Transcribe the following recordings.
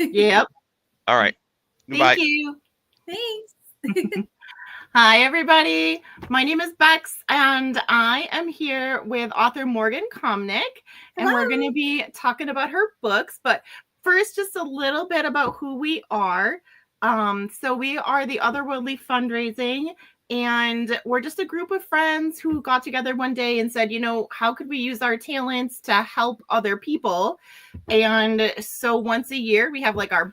Yep. All right. Thank Goodbye. you. Thanks. Hi, everybody. My name is Bex, and I am here with author Morgan Comnick, and we're going to be talking about her books. But first, just a little bit about who we are. So we are the Otherworldly Fundraising, and we're just a group of friends who got together one day and said, how could we use our talents to help other people? And so once a year, we have like a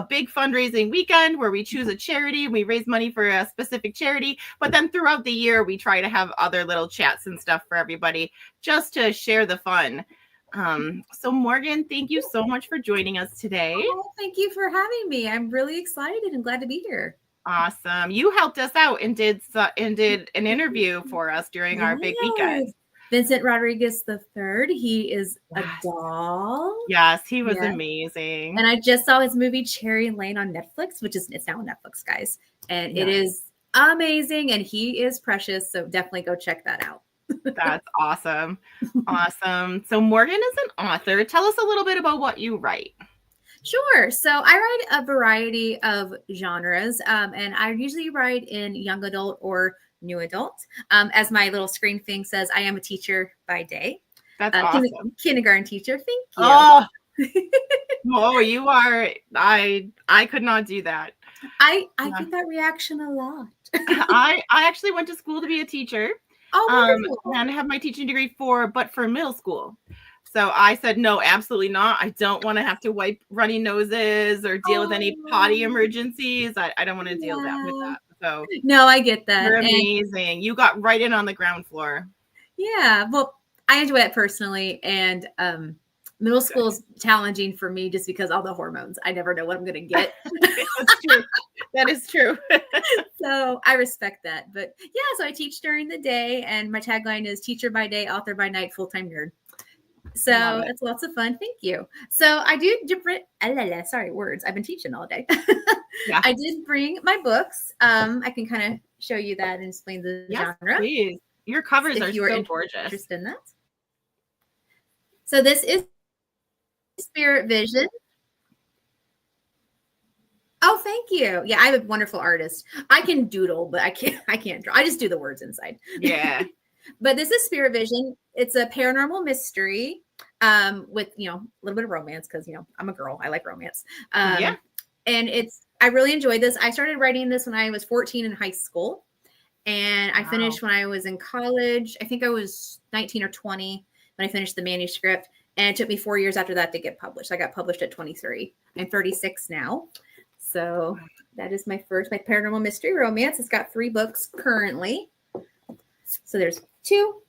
big fundraising weekend where we choose a charity. We raise money for a specific charity, but then throughout the year, we try to have other little chats and stuff for everybody just to share the fun. So Morgan, thank you so much for joining us today. Oh, thank you for having me. I'm really excited and glad to be here. Awesome. You helped us out and did an interview for us during our big weekend. Vincent Rodriguez III. He is a doll. Yes, he was amazing. And I just saw his movie Cherry Lane on Netflix, it's now on Netflix, guys. And it is amazing. And he is precious. So definitely go check that out. That's awesome. Awesome. So Morgan is an author. Tell us a little bit about what you write. Sure. So I write a variety of genres, and I usually write in young adult or new adult. As my little screen thing says, I am a teacher by day. That's awesome. Kindergarten teacher. Thank you. Oh, you are. I could not do that. I get that reaction a lot. I actually went to school to be a teacher. Oh, and I have my teaching degree for middle school. So I said, no, absolutely not. I don't want to have to wipe runny noses or deal with any potty emergencies. I don't want to deal with that. So no, I get that. You're amazing. You got right in on the ground floor. Yeah. Well, I enjoy it personally. And middle school is challenging for me just because all the hormones. I never know what I'm going to get. That's true. That is true. So I respect that. But yeah, so I teach during the day, and my tagline is teacher by day, author by night, full-time nerd. So it's lots of fun. Thank you. So I do different, words. I've been teaching all day. Yeah. I did bring my books. I can kind of show you that and explain the genre. Please. Your covers are so gorgeous. Interested in that. So this is Spirit Vision. Oh, thank you. Yeah, I have a wonderful artist. I can doodle, but I can't draw. I just do the words inside. Yeah. But this is Spirit Vision. It's a paranormal mystery with, a little bit of romance because, I'm a girl. I like romance. And I really enjoyed this. I started writing this when I was 14 in high school. And I finished when I was in college. I think I was 19 or 20 when I finished the manuscript. And it took me 4 years after that to get published. I got published at 23. I'm 36 now. So that is my paranormal mystery romance. It's got 3 books currently. So there's 2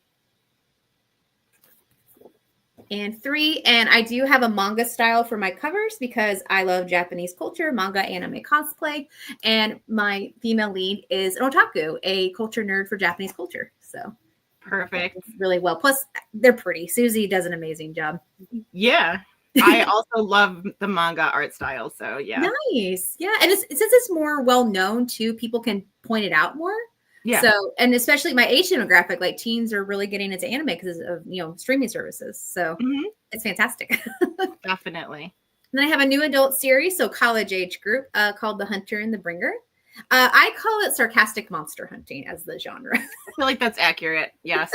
and 3. And I do have a manga style for my covers because I love Japanese culture, manga, anime, cosplay. And my female lead is an otaku, a culture nerd for Japanese culture. So perfect. Really well. Plus, they're pretty. Susie does an amazing job. Yeah. I also love the manga art style. So yeah. Nice. Yeah. And since it's more well known too, people can point it out more. Yeah. So, and especially my age demographic, like teens are really getting into anime because of, streaming services. So It's fantastic. Definitely. And then I have a new adult series, so college age group called The Hunter and the Bringer. I call it sarcastic monster hunting as the genre. I feel like that's accurate. Yes.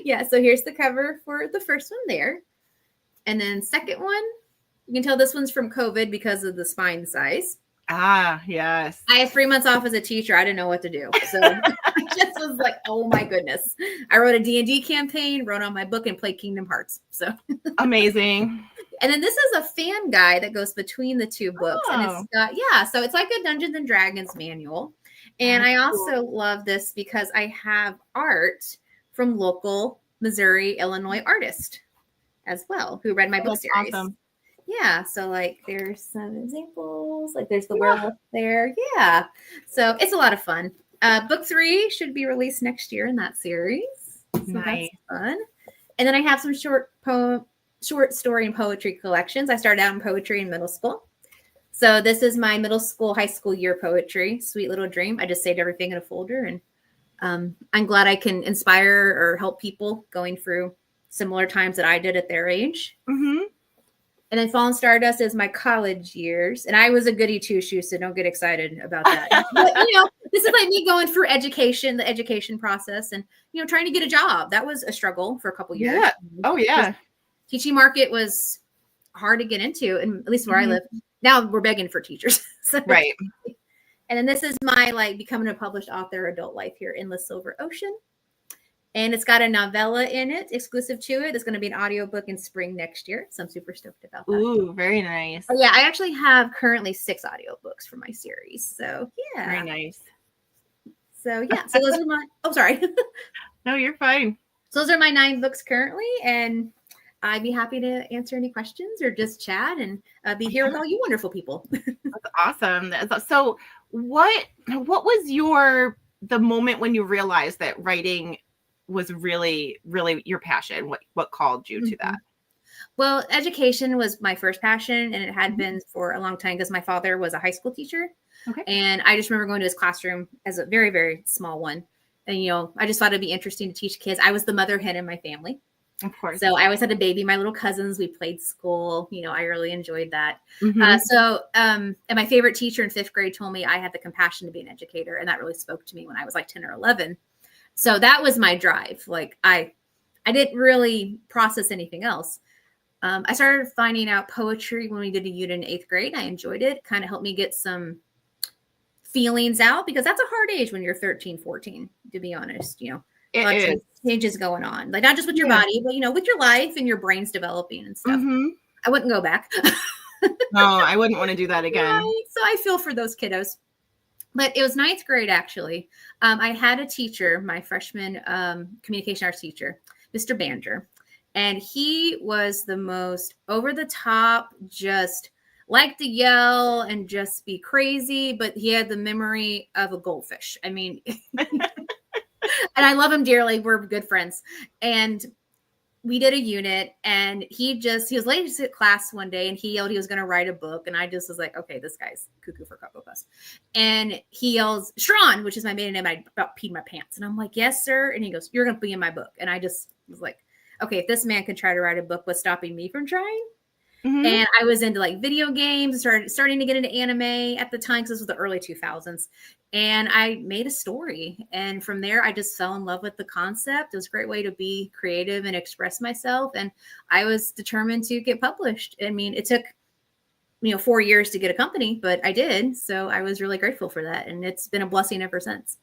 Yeah. So here's the cover for the first one there. And then second one, you can tell this one's from COVID because of the spine size. Ah, yes. I had 3 months off as a teacher. I didn't know what to do. So I just was like, oh my goodness. I wrote a D&D campaign, wrote on my book, and played Kingdom Hearts. So amazing. And then this is a fan guide that goes between the 2 books. And it's got, so it's like a Dungeons and Dragons manual. And I also love this because I have art from local Missouri, Illinois artists as well who read my book series. Awesome. Yeah. So like there's some examples, like there's the werewolf there. Yeah. So it's a lot of fun. Book 3 should be released next year in that series. So nice. That's fun. And then I have some short story and poetry collections. I started out in poetry in middle school. So this is my middle school, high school year poetry, Sweet Little Dream. I just saved everything in a folder, and I'm glad I can inspire or help people going through similar times that I did at their age. Mm-hmm. And then Fallen Stardust is my college years. And I was a goody two-shoes, so don't get excited about that. But, this is like me going through education, the education process, and, trying to get a job. That was a struggle for a couple years. Yeah. Oh, yeah. Teaching market was hard to get into, and at least where I live. Now we're begging for teachers. Right. And then this is my becoming a published author adult life here in the Silver Ocean. And it's got a novella in it, exclusive to it. It's going to be an audiobook in spring next year. So I'm super stoked about that. Ooh, very nice. Oh, yeah, I actually have currently 6 audiobooks for my series. So, yeah. Very nice. So, yeah. So those are my, sorry. No, you're fine. So those are my 9 books currently. And I'd be happy to answer any questions or just chat and be here with all you wonderful people. That's awesome. So what was the moment when you realized that writing was really, really your passion? What called you to that? Well, education was my first passion, and it had been for a long time because my father was a high school teacher. Okay. And I just remember going to his classroom as a very, very small one. And, I just thought it'd be interesting to teach kids. I was the mother hen in my family. Of course. So I always had to baby my little cousins. We played school. I really enjoyed that. And my favorite teacher in 5th grade told me I had the compassion to be an educator. And that really spoke to me when I was like 10 or 11. So that was my drive. Like I didn't really process anything else. I started finding out poetry when we did a unit in 8th grade. I enjoyed it. Kind of helped me get some feelings out because that's a hard age when you're 13, 14, to be honest. Lots of changes going on, like not just with your body, but with your life and your brain's developing and stuff. I wouldn't go back. No, I wouldn't want to do that again. Right? So I feel for those kiddos. But it was 9th grade, actually. I had a teacher, my freshman communication arts teacher, Mr. Banger, and he was the most over the top, just liked to yell and just be crazy, but he had the memory of a goldfish. I mean, and I love him dearly. We're good friends. And we did a unit, and he was late to class one day, and he yelled he was going to write a book. And I just was like, okay, this guy's cuckoo for Cocoa Puffs. And he yells, Straughan, which is my maiden name. I about peed my pants. And I'm like, yes, sir. And he goes, you're going to be in my book. And I just was like, okay, if this man can try to write a book, what's stopping me from trying? And I was into video games, starting to get into anime at the time, because this was the early 2000s. And I made a story. And from there, I just fell in love with the concept. It was a great way to be creative and express myself. And I was determined to get published. I mean, it took, 4 years to get a company, but I did. So I was really grateful for that. And it's been a blessing ever since.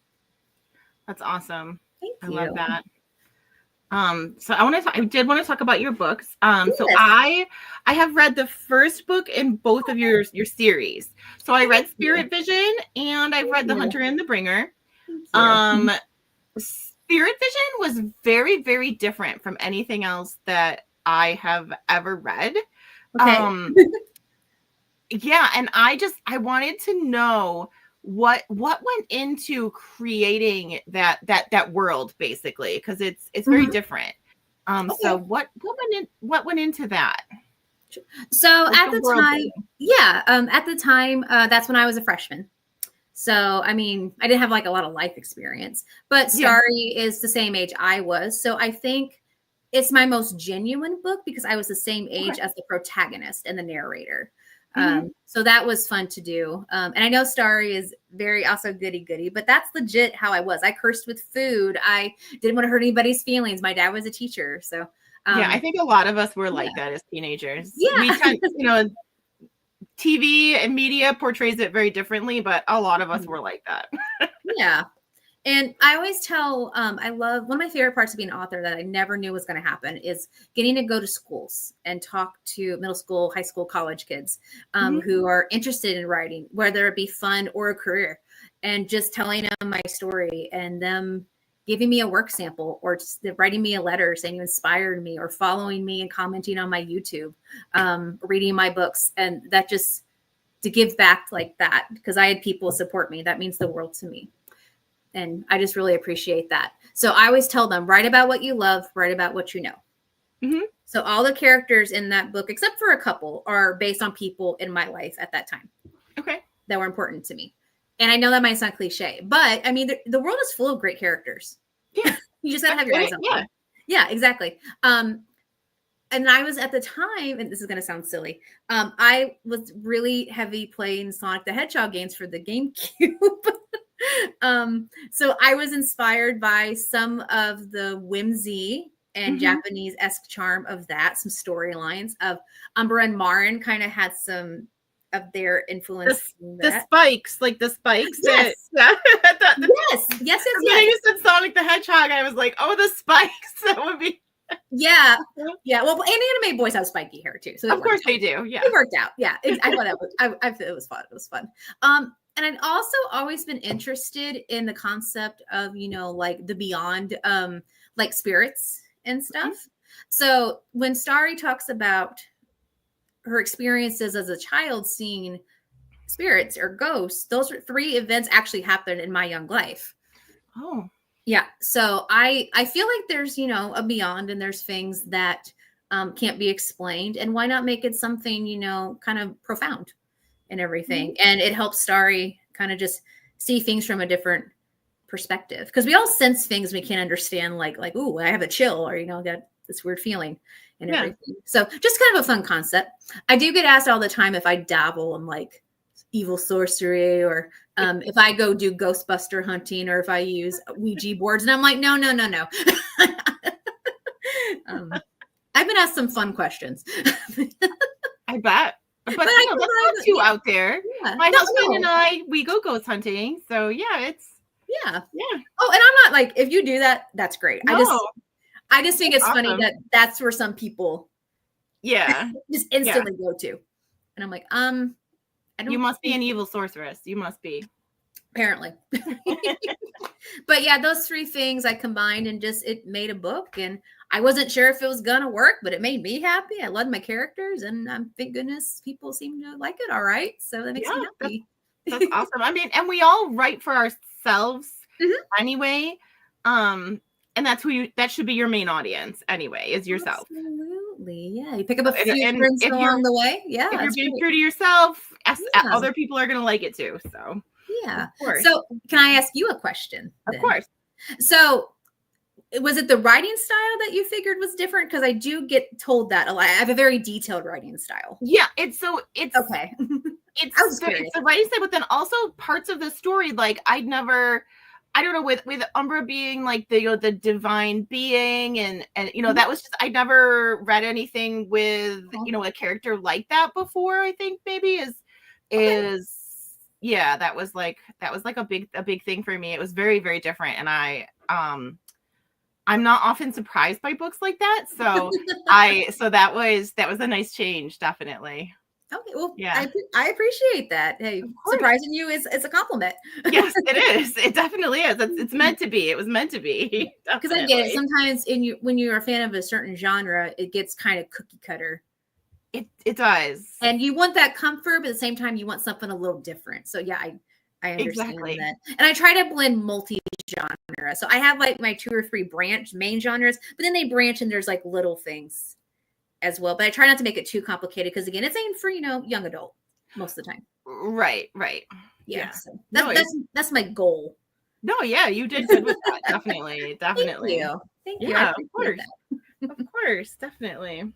That's awesome. Thank you. I love that. So I did want to talk about your books. So I have read the first book in both of your series. So I read Spirit Vision, and I read The Hunter and the Bringer. Spirit Vision was very, very different from anything else that I have ever read. Okay. Yeah. And I wanted to know what went into creating that world, basically, because it's very different. So what went into that? So at the time, that's when I was a freshman. So, I mean, I didn't have a lot of life experience, but Starry is the same age I was. So I think it's my most genuine book because I was the same age as the protagonist and the narrator. So that was fun to do. And I know Starry is very also goody, but that's legit how I was. I cursed with food. I didn't want to hurt anybody's feelings. My dad was a teacher. So, I think a lot of us were like that as teenagers. Yeah. We tend, TV and media portrays it very differently, but a lot of us were like that. Yeah. And I always tell, I love, one of my favorite parts of being an author that I never knew was going to happen is getting to go to schools and talk to middle school, high school, college kids who are interested in writing, whether it be fun or a career, and just telling them my story and them giving me a work sample or just writing me a letter saying you inspired me, or following me and commenting on my YouTube, reading my books. And that just to give back like that, because I had people support me. That means the world to me. And I just really appreciate that. So I always tell them, write about what you love, write about what you know. So all the characters in that book, except for a couple, are based on people in my life at that time. Okay. That were important to me. And I know that might sound cliche, but I mean, the world is full of great characters. Yeah. You just got to have your eyes on them. Yeah, exactly. and I was at the time, and this is going to sound silly. I was really heavy playing Sonic the Hedgehog games for the GameCube. So I was inspired by some of the whimsy and Japanese-esque charm of that, some storylines of Umbra and Marin kind of had some of their influence. The spikes, like the spikes. Yes. Yes. When you said Sonic the Hedgehog, I was like, oh, the spikes. That would be. Yeah. Well, and anime boys have spiky hair too, so of course they do. Yeah, it worked out. Yeah, I thought that was. I thought it was fun. It was fun. And I'd also always been interested in the concept of, like the beyond, like spirits and stuff. So when Starry talks about her experiences as a child seeing spirits or ghosts, those are 3 events actually happened in my young life. Oh. Yeah. So I feel like there's, a beyond, and there's things that can't be explained. And why not make it something, kind of profound and everything. And it helps Starry kind of just see things from a different perspective. Because we all sense things we can't understand, like, ooh, I have a chill, or, got this weird feeling and everything. So just kind of a fun concept. I do get asked all the time if I dabble in like evil sorcery, or if I go do Ghostbuster hunting, or if I use Ouija boards. And I'm like, no. I've been asked some fun questions. I bet. But that's not too out there. Yeah. My husband and I, we go ghost hunting. So yeah. Oh, and I'm not like, if you do that, that's great. No. I just think it's funny that that's where some people just instantly go to. And I'm like, you must be an evil sorceress. You must be. Apparently. But yeah, those 3 things I combined and it made a book. And I wasn't sure if it was going to work, but it made me happy. I loved my characters, and thank goodness people seem to like it all right. So that makes me happy. That's awesome. I mean, and we all write for ourselves anyway. And that should be your main audience anyway, is yourself. Absolutely. Yeah. You pick up a few friends along the way. Yeah. If you're being true to yourself, other people are going to like it too. So yeah. So can I ask you a question? Of course. So was it the writing style that you figured was different? Because I do get told that a lot. I have a very detailed writing style. Yeah. It's okay. It's the writing style, but then also parts of the story, like I don't know, with Umbra being like the divine being, and that was just, I never read anything with a character like that before. I think maybe that was like a big thing for me. It was very, very different, and I'm not often surprised by books like that. So that was a nice change, definitely. Okay, well, yeah, I appreciate that. Hey, surprising you is a compliment. Yes, it is. It definitely is. It's meant to be. It was meant to be. Because I get it. Sometimes when you're a fan of a certain genre, it gets kind of cookie cutter. It does. And you want that comfort, but at the same time, you want something a little different. So yeah, I understand that. And I try to blend multi-genre. So I have like my 2 or 3 main genres, but then they branch and there's like little things as well. But I try not to make it too complicated, because again, it's aimed for, young adult most of the time. Right. Yeah. So that's my goal. No, yeah, you did good with that. Definitely. Thank you. Yeah, of course. Of course, definitely.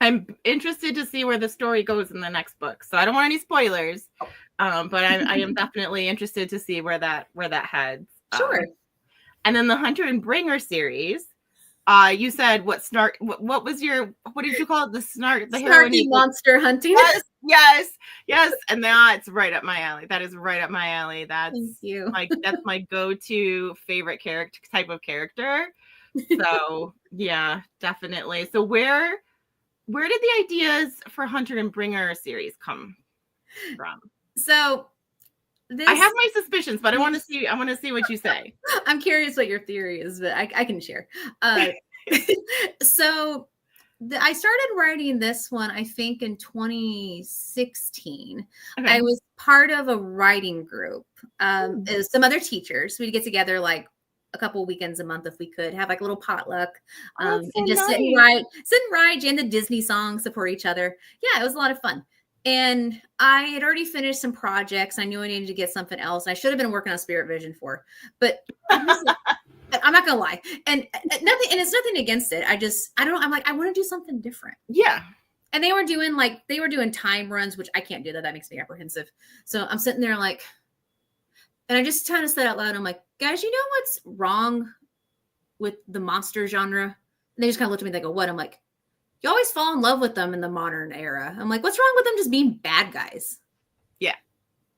I'm interested to see where the story goes in the next book. So I don't want any spoilers. But I am definitely interested to see where that heads. Sure. And then the Hunter and Bringer series. You said what did you call it? The snarky monster hunting. Yes. And that's right up my alley. That is right up my alley. Thank you. That's my go-to favorite type of character. So yeah, definitely. So where did the ideas for Hunter and Bringer series come from? So I have my suspicions, but I want to see what you say. I'm curious what your theory is, but I can share. So I started writing this one, I think, in 2016. Okay. I was part of a writing group. Some other teachers. We'd get together like a couple weekends a month if we could, have like a little potluck, and just sit and write, jam the Disney songs, support each other. Yeah, it was a lot of fun. And I had already finished some projects. I knew I needed to get something else. I should have been working on Spirit Vision 4, but I'm not gonna lie, and nothing, and it's nothing against it. I don't know. I'm like, I want to do something different. Yeah. And they were doing time runs, which I can't do that. That makes me apprehensive. So I'm sitting there like, and I just kind of said out loud, I'm like, guys, you know what's wrong with the monster genre? And they just kind of looked at me, they go, what? I'm like, you always fall in love with them in the modern era. I'm like, what's wrong with them just being bad guys? Yeah.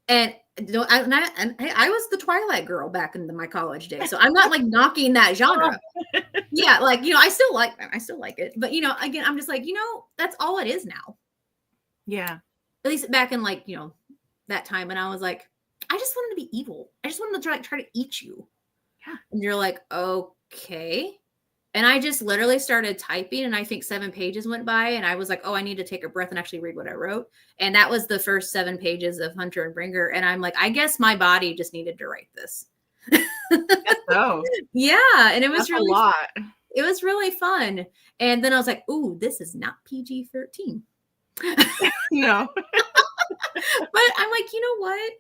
And I was the Twilight girl back in my college days. So I'm not like knocking that genre. Yeah, like, I still like them. I still like it. But, again, I'm just like, that's all it is now. Yeah. At least back in like, that time. And I was like, I just wanted to be evil. I just wanted to try to eat you. Yeah. And you're like, okay. And I just literally started typing, and I think 7 pages went by, and I was like, oh, I need to take a breath and actually read what I wrote. And that was the first 7 pages of Hunter and Bringer. And I'm like, I guess my body just needed to write this. So. Yeah. And it was really a lot. It was really fun. And then I was like, ooh, this is not PG-13. No. But I'm like, you know what?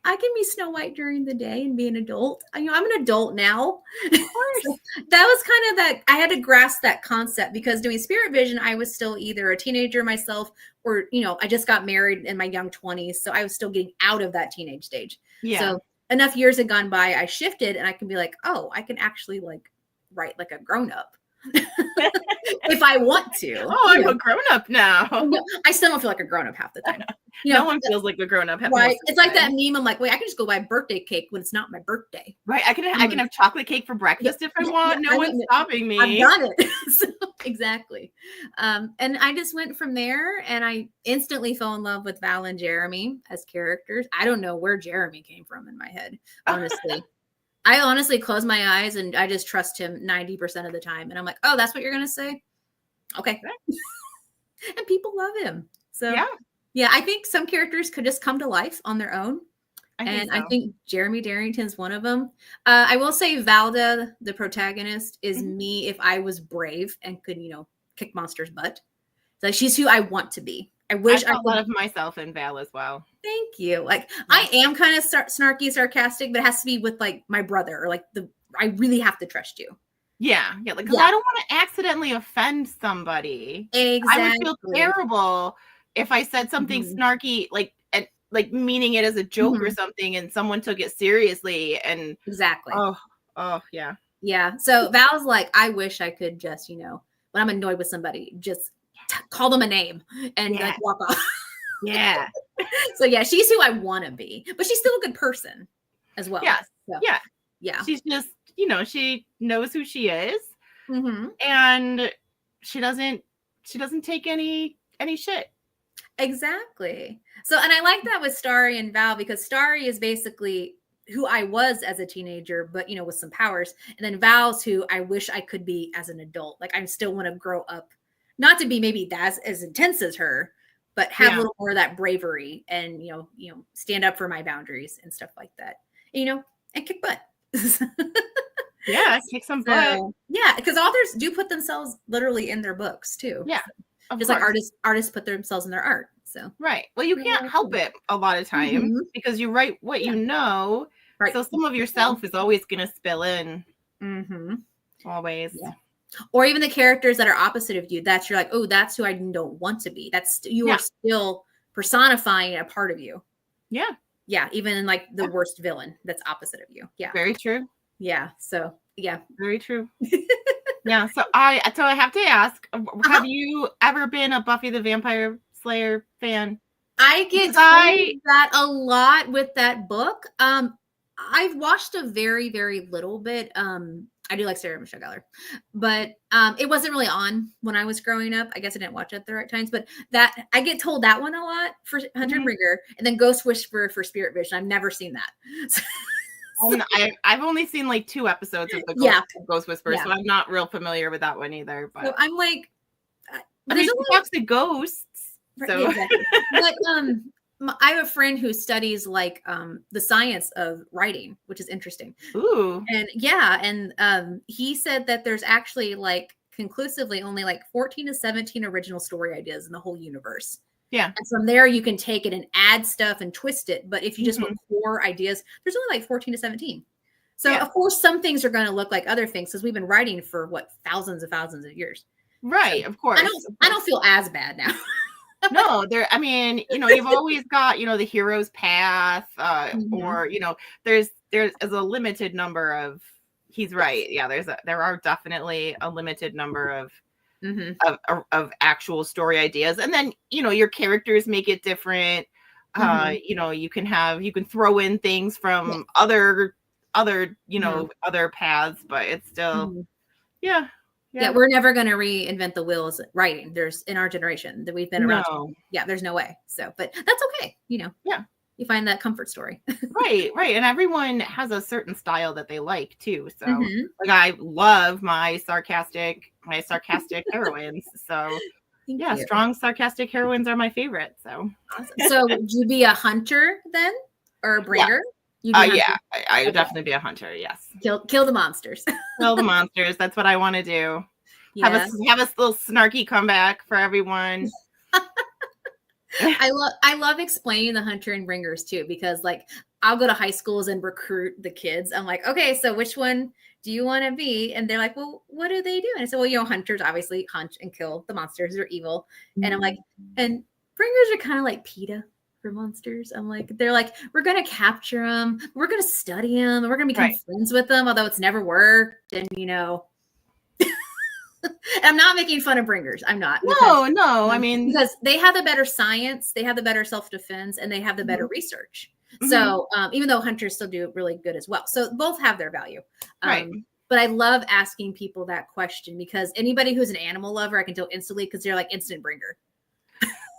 I can be Snow White during the day and be an adult. I'm an adult now. Of course. So that was kind of that. I had to grasp that concept because doing Spirit Vision, I was still either a teenager myself or, I just got married in my young 20s. So I was still getting out of that teenage stage. Yeah. So enough years had gone by, I shifted and I can be like, oh, I can actually like write like a grown up. If I want to. Oh, I'm a grown up now. I still don't feel like a grown up half the time. No one feels like a grown up. Right. It's like that meme. I'm like, wait, I can just go buy birthday cake when it's not my birthday. Right. I can have chocolate cake for breakfast if I want. No one's stopping me. I've done it. So, exactly. And I just went from there, and I instantly fell in love with Val and Jeremy as characters. I don't know where Jeremy came from in my head, honestly. I honestly close my eyes and I just trust him 90% of the time. And I'm like, oh, that's what you're going to say? Okay. And people love him. So yeah, I think some characters could just come to life on their own. I think Jeremy Darrington's one of them. I will say Valda, the protagonist, is me if I was brave and could, kick monsters' butt. So she's who I want to be. I wish I thought of myself in Val as well. Thank you. Like I am kind of snarky, sarcastic, but it has to be with like my brother or like I really have to trust you. Yeah. Yeah. Like, cause I don't want to accidentally offend somebody. Exactly. I would feel terrible if I said something snarky, like meaning it as a joke or something, and someone took it seriously. And exactly. Oh yeah. Yeah. So Val's like, I wish I could just, when I'm annoyed with somebody, just call them a name and like walk off. Yeah. So yeah, she's who I want to be, but she's still a good person as well. Yes. So, yeah. She's just, she knows who she is, and she doesn't take any shit. Exactly. So, and I like that with Starry and Val because Starry is basically who I was as a teenager, but with some powers, and then Val's who I wish I could be as an adult. Like I still want to grow up. Not to be maybe as intense as her, but have a little more of that bravery and, stand up for my boundaries and stuff like that, and kick butt. Yeah. Kick some butt. Yeah. Because authors do put themselves literally in their books too. Yeah. Just like artists put themselves in their art. So, right. Well, you can't help it a lot of times because you write what you know. Right. So some of yourself is always going to spill in. Always. Yeah. Or even the characters that are opposite of you, that's you're like, oh, that's who I don't want to be. That's you are still personifying a part of you. Yeah. Yeah. Even in like the worst villain that's opposite of you. Yeah. Very true. Yeah. So yeah. Very true. Yeah. So I have to ask, have you ever been a Buffy the Vampire Slayer fan? I get told that a lot with that book. I've watched a very, very little bit. I do like Sarah Michelle Gellar, but it wasn't really on when I was growing up. I guess I didn't watch it at the right times, but that I get told that one a lot for Hunter and Bringer, and then Ghost Whisperer for Spirit Vision. I've never seen that. I've only seen like 2 episodes of the Ghost Whisperer, so I'm not real familiar with that one either. But so I'm like, she talks to ghosts. So, exactly. But I have a friend who studies like the science of writing, which is interesting. Ooh. And he said that there's actually like conclusively only like 14 to 17 original story ideas in the whole universe. Yeah. And from there you can take it and add stuff and twist it. But if you just want core ideas, there's only like 14 to 17. So of course, some things are going to look like other things because we've been writing for thousands of years. Right. So of course. I don't feel as bad now. No, I mean, you've always got, the hero's path, or, there's a limited number of, he's right. Yeah. There are definitely a limited number of, of actual story ideas. And then, your characters make it different. You can throw in things from other, other paths, but it's still, yeah. Yeah, we're never going to reinvent the wheel as writing. There's in our generation that we've been around. Yeah, there's no way. So, but that's okay. Yeah, you find that comfort story. Right. And everyone has a certain style that they like too. So, like, I love my sarcastic heroines. So, strong sarcastic heroines are my favorite. So, awesome. So, would you be a hunter then, or a bringer? I would definitely be a hunter. Yes. Kill the monsters. Kill the monsters. That's what I want to do. Have a little snarky comeback for everyone. I love explaining the hunter and bringers too, because like I'll go to high schools and recruit the kids. I'm like, okay, so which one do you want to be? And they're like, well, what do they do? And I said, well, hunters obviously hunt and kill the monsters who are evil. And I'm like, and bringers are kind of like PETA. Monsters. I'm like, they're like, we're gonna capture them, we're gonna study them, and we're gonna become friends with them, although it's never worked. And I'm not making fun of bringers. I'm not. No. I mean, because they have the better science, they have the better self-defense, and they have the better research. So even though hunters still do really good as well, so both have their value. But I love asking people that question because anybody who's an animal lover, I can tell instantly because they're like instant bringer.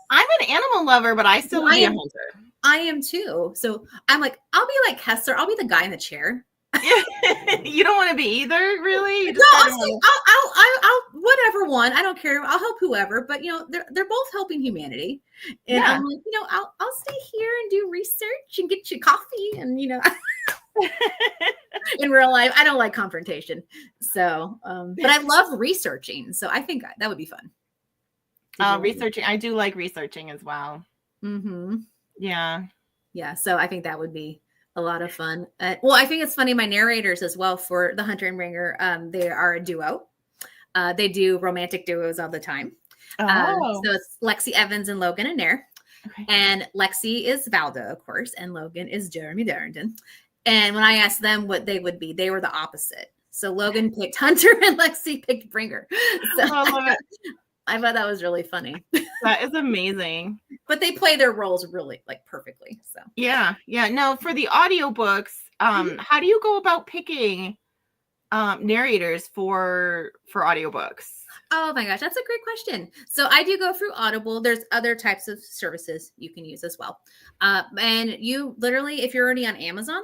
I'm an animal lover, but I still would be a hunter. I am too. So I'm like, I'll be like Kessler. I'll be the guy in the chair. You don't want to be either, really? No, I'll whatever one. I don't care. I'll help whoever. But they're both helping humanity. And I'm like, I'll stay here and do research and get you coffee. And in real life, I don't like confrontation. So, but I love researching. So I think that would be fun. Researching. I do like researching as well. Yeah. So I think that would be a lot of fun. Well, I think it's funny. My narrators as well for the Hunter and Bringer, they are a duo. They do romantic duos all the time. So it's Lexi Evans and Logan and Nair. Okay. And Lexi is Valda, of course, and Logan is Jeremy Darrington. And when I asked them what they would be, they were the opposite. So Logan picked Hunter and Lexi picked Bringer. So I love it. I thought that was really funny. That is amazing. But they play their roles really perfectly. So yeah. No, for the audiobooks, how do you go about picking narrators for audiobooks? Oh my gosh, that's a great question. So I do go through Audible. There's other types of services you can use as well. And you literally, if you're already on Amazon,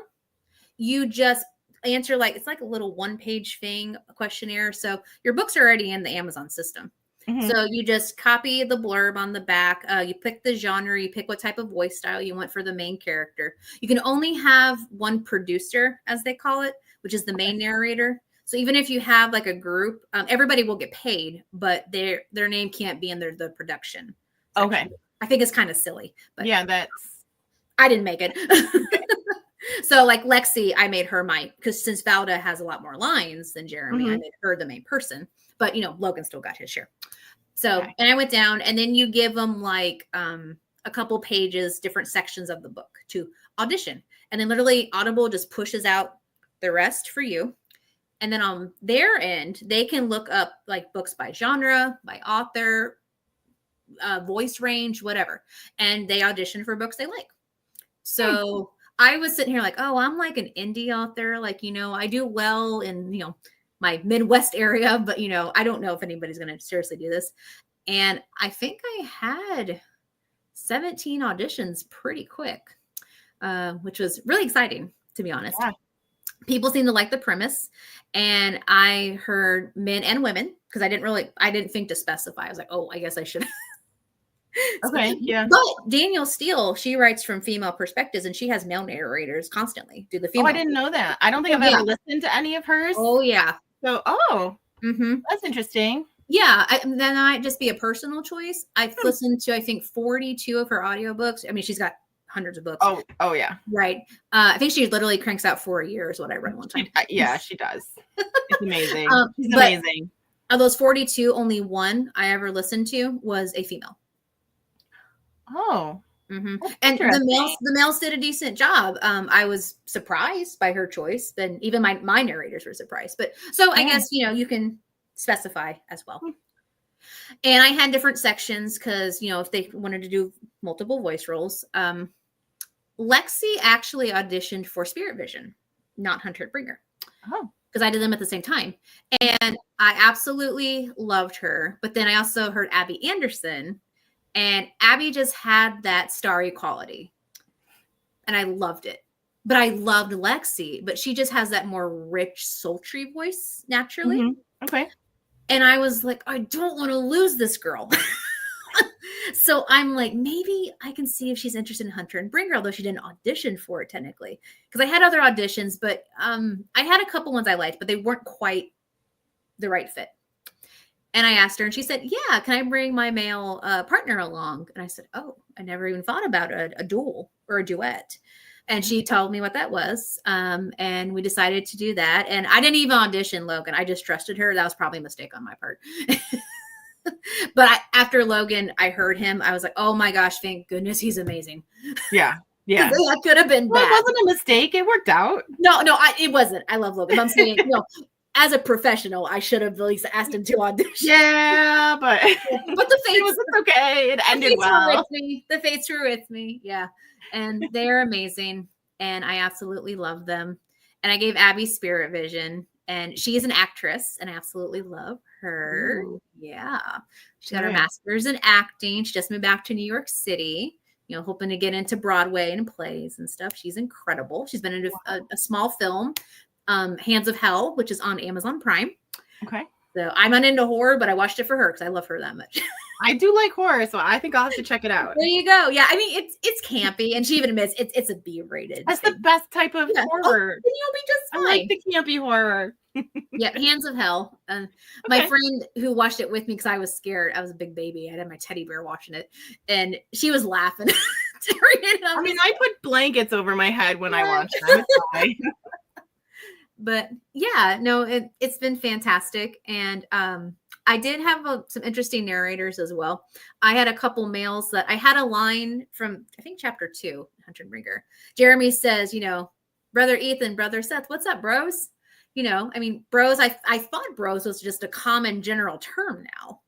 you just answer it's like a little 1-page thing, a questionnaire. So your books are already in the Amazon system. So you just copy the blurb on the back. You pick the genre, you pick what type of voice style you want for the main character. You can only have one producer, as they call it, which is the main narrator. So even if you have like a group, everybody will get paid, but their name can't be in the production section. Okay. I think it's kind of silly. But yeah, I didn't make it. So like Lexi, I made her because since Valda has a lot more lines than Jeremy, I made her the main person. But Logan still got his share. So, and I went down, and then you give them a couple pages, different sections of the book to audition. And then literally Audible just pushes out the rest for you. And then on their end, they can look up books by genre, by author, voice range, whatever. And they audition for books they like. So I was sitting here oh, I'm like an indie author. I do well in, my Midwest area, but I don't know if anybody's going to seriously do this. And I think I had 17 auditions pretty quick, which was really exciting, to be honest. Yeah. People seem to like the premise. And I heard men and women, because I didn't think to specify. I was like, oh, I guess I should. Okay. Yeah. But Danielle Steele, she writes from female perspectives, and she has male narrators constantly do the female. Oh, I didn't know that. I don't think I've ever listened to any of hers. Oh yeah. So, that's interesting. Yeah. Then I might just be a personal choice. I've listened to, I think, 42 of her audiobooks. I mean, she's got hundreds of books. Oh yeah. Right. I think she literally cranks out 4 a year is what I read one time. Yeah, she does. It's amazing. She's amazing. Of those 42, only one I ever listened to was a female. Oh. Mm-hmm. And the males did a decent job. I was surprised by her choice. Then even my narrators were surprised. But so I guess, you can specify as well. And I had different sections because, if they wanted to do multiple voice roles. Lexi actually auditioned for Spirit Vision, not Hunter Bringer. Oh. Because I did them at the same time. And I absolutely loved her. But then I also heard Abby Anderson. And Abby just had that starry quality. And I loved it. But I loved Lexi. But she just has that more rich, sultry voice naturally. Mm-hmm. Okay. And I was like, I don't want to lose this girl. So I'm like, maybe I can see if she's interested in Hunter and Bringer, although she didn't audition for it technically. Because I had other auditions, but I had a couple ones I liked, but they weren't quite the right fit. And I asked her, and she said, yeah, can I bring my male partner along? And I said, oh, I never even thought about a duel or a duet. And she told me what that was. And we decided to do that. And I didn't even audition Logan. I just trusted her. That was probably a mistake on my part. But after Logan, I heard him. I was like, oh my gosh, thank goodness he's amazing. Yeah. Yeah. That could have been bad. It wasn't a mistake. It worked out. No, it wasn't. I love Logan. I'm saying, as a professional, I should have at least asked him to audition. Yeah, but the fates was okay. It ended well. The fates were with me. Yeah. And they're amazing. And I absolutely love them. And I gave Abby Spirit Vision. And she is an actress, and I absolutely love her. Ooh. Yeah. She got her master's in acting. She just moved back to New York City, hoping to get into Broadway and plays and stuff. She's incredible. She's been in a small film, Hands of Hell, which is on Amazon Prime. Okay. So I'm not into horror, but I watched it for her because I love her that much. I do like horror, so I think I'll have to check it out. There you go. Yeah, I mean it's campy, and she even admits it's a B-rated. That's the best type of horror. Then you'll be just fine. I like the campy horror. Yeah, Hands of Hell. My friend who watched it with me because I was scared. I was a big baby. I had my teddy bear watching it, and she was laughing. I mean, I put blankets over my head when I watched them. But yeah, no, it's been fantastic. And I did have some interesting narrators as well. I had a couple males that I had a line from, I think, chapter 2, Hunter and Bringer. Jeremy says, brother Ethan, brother Seth, what's up, bros? I mean, bros, I thought bros was just a common general term now.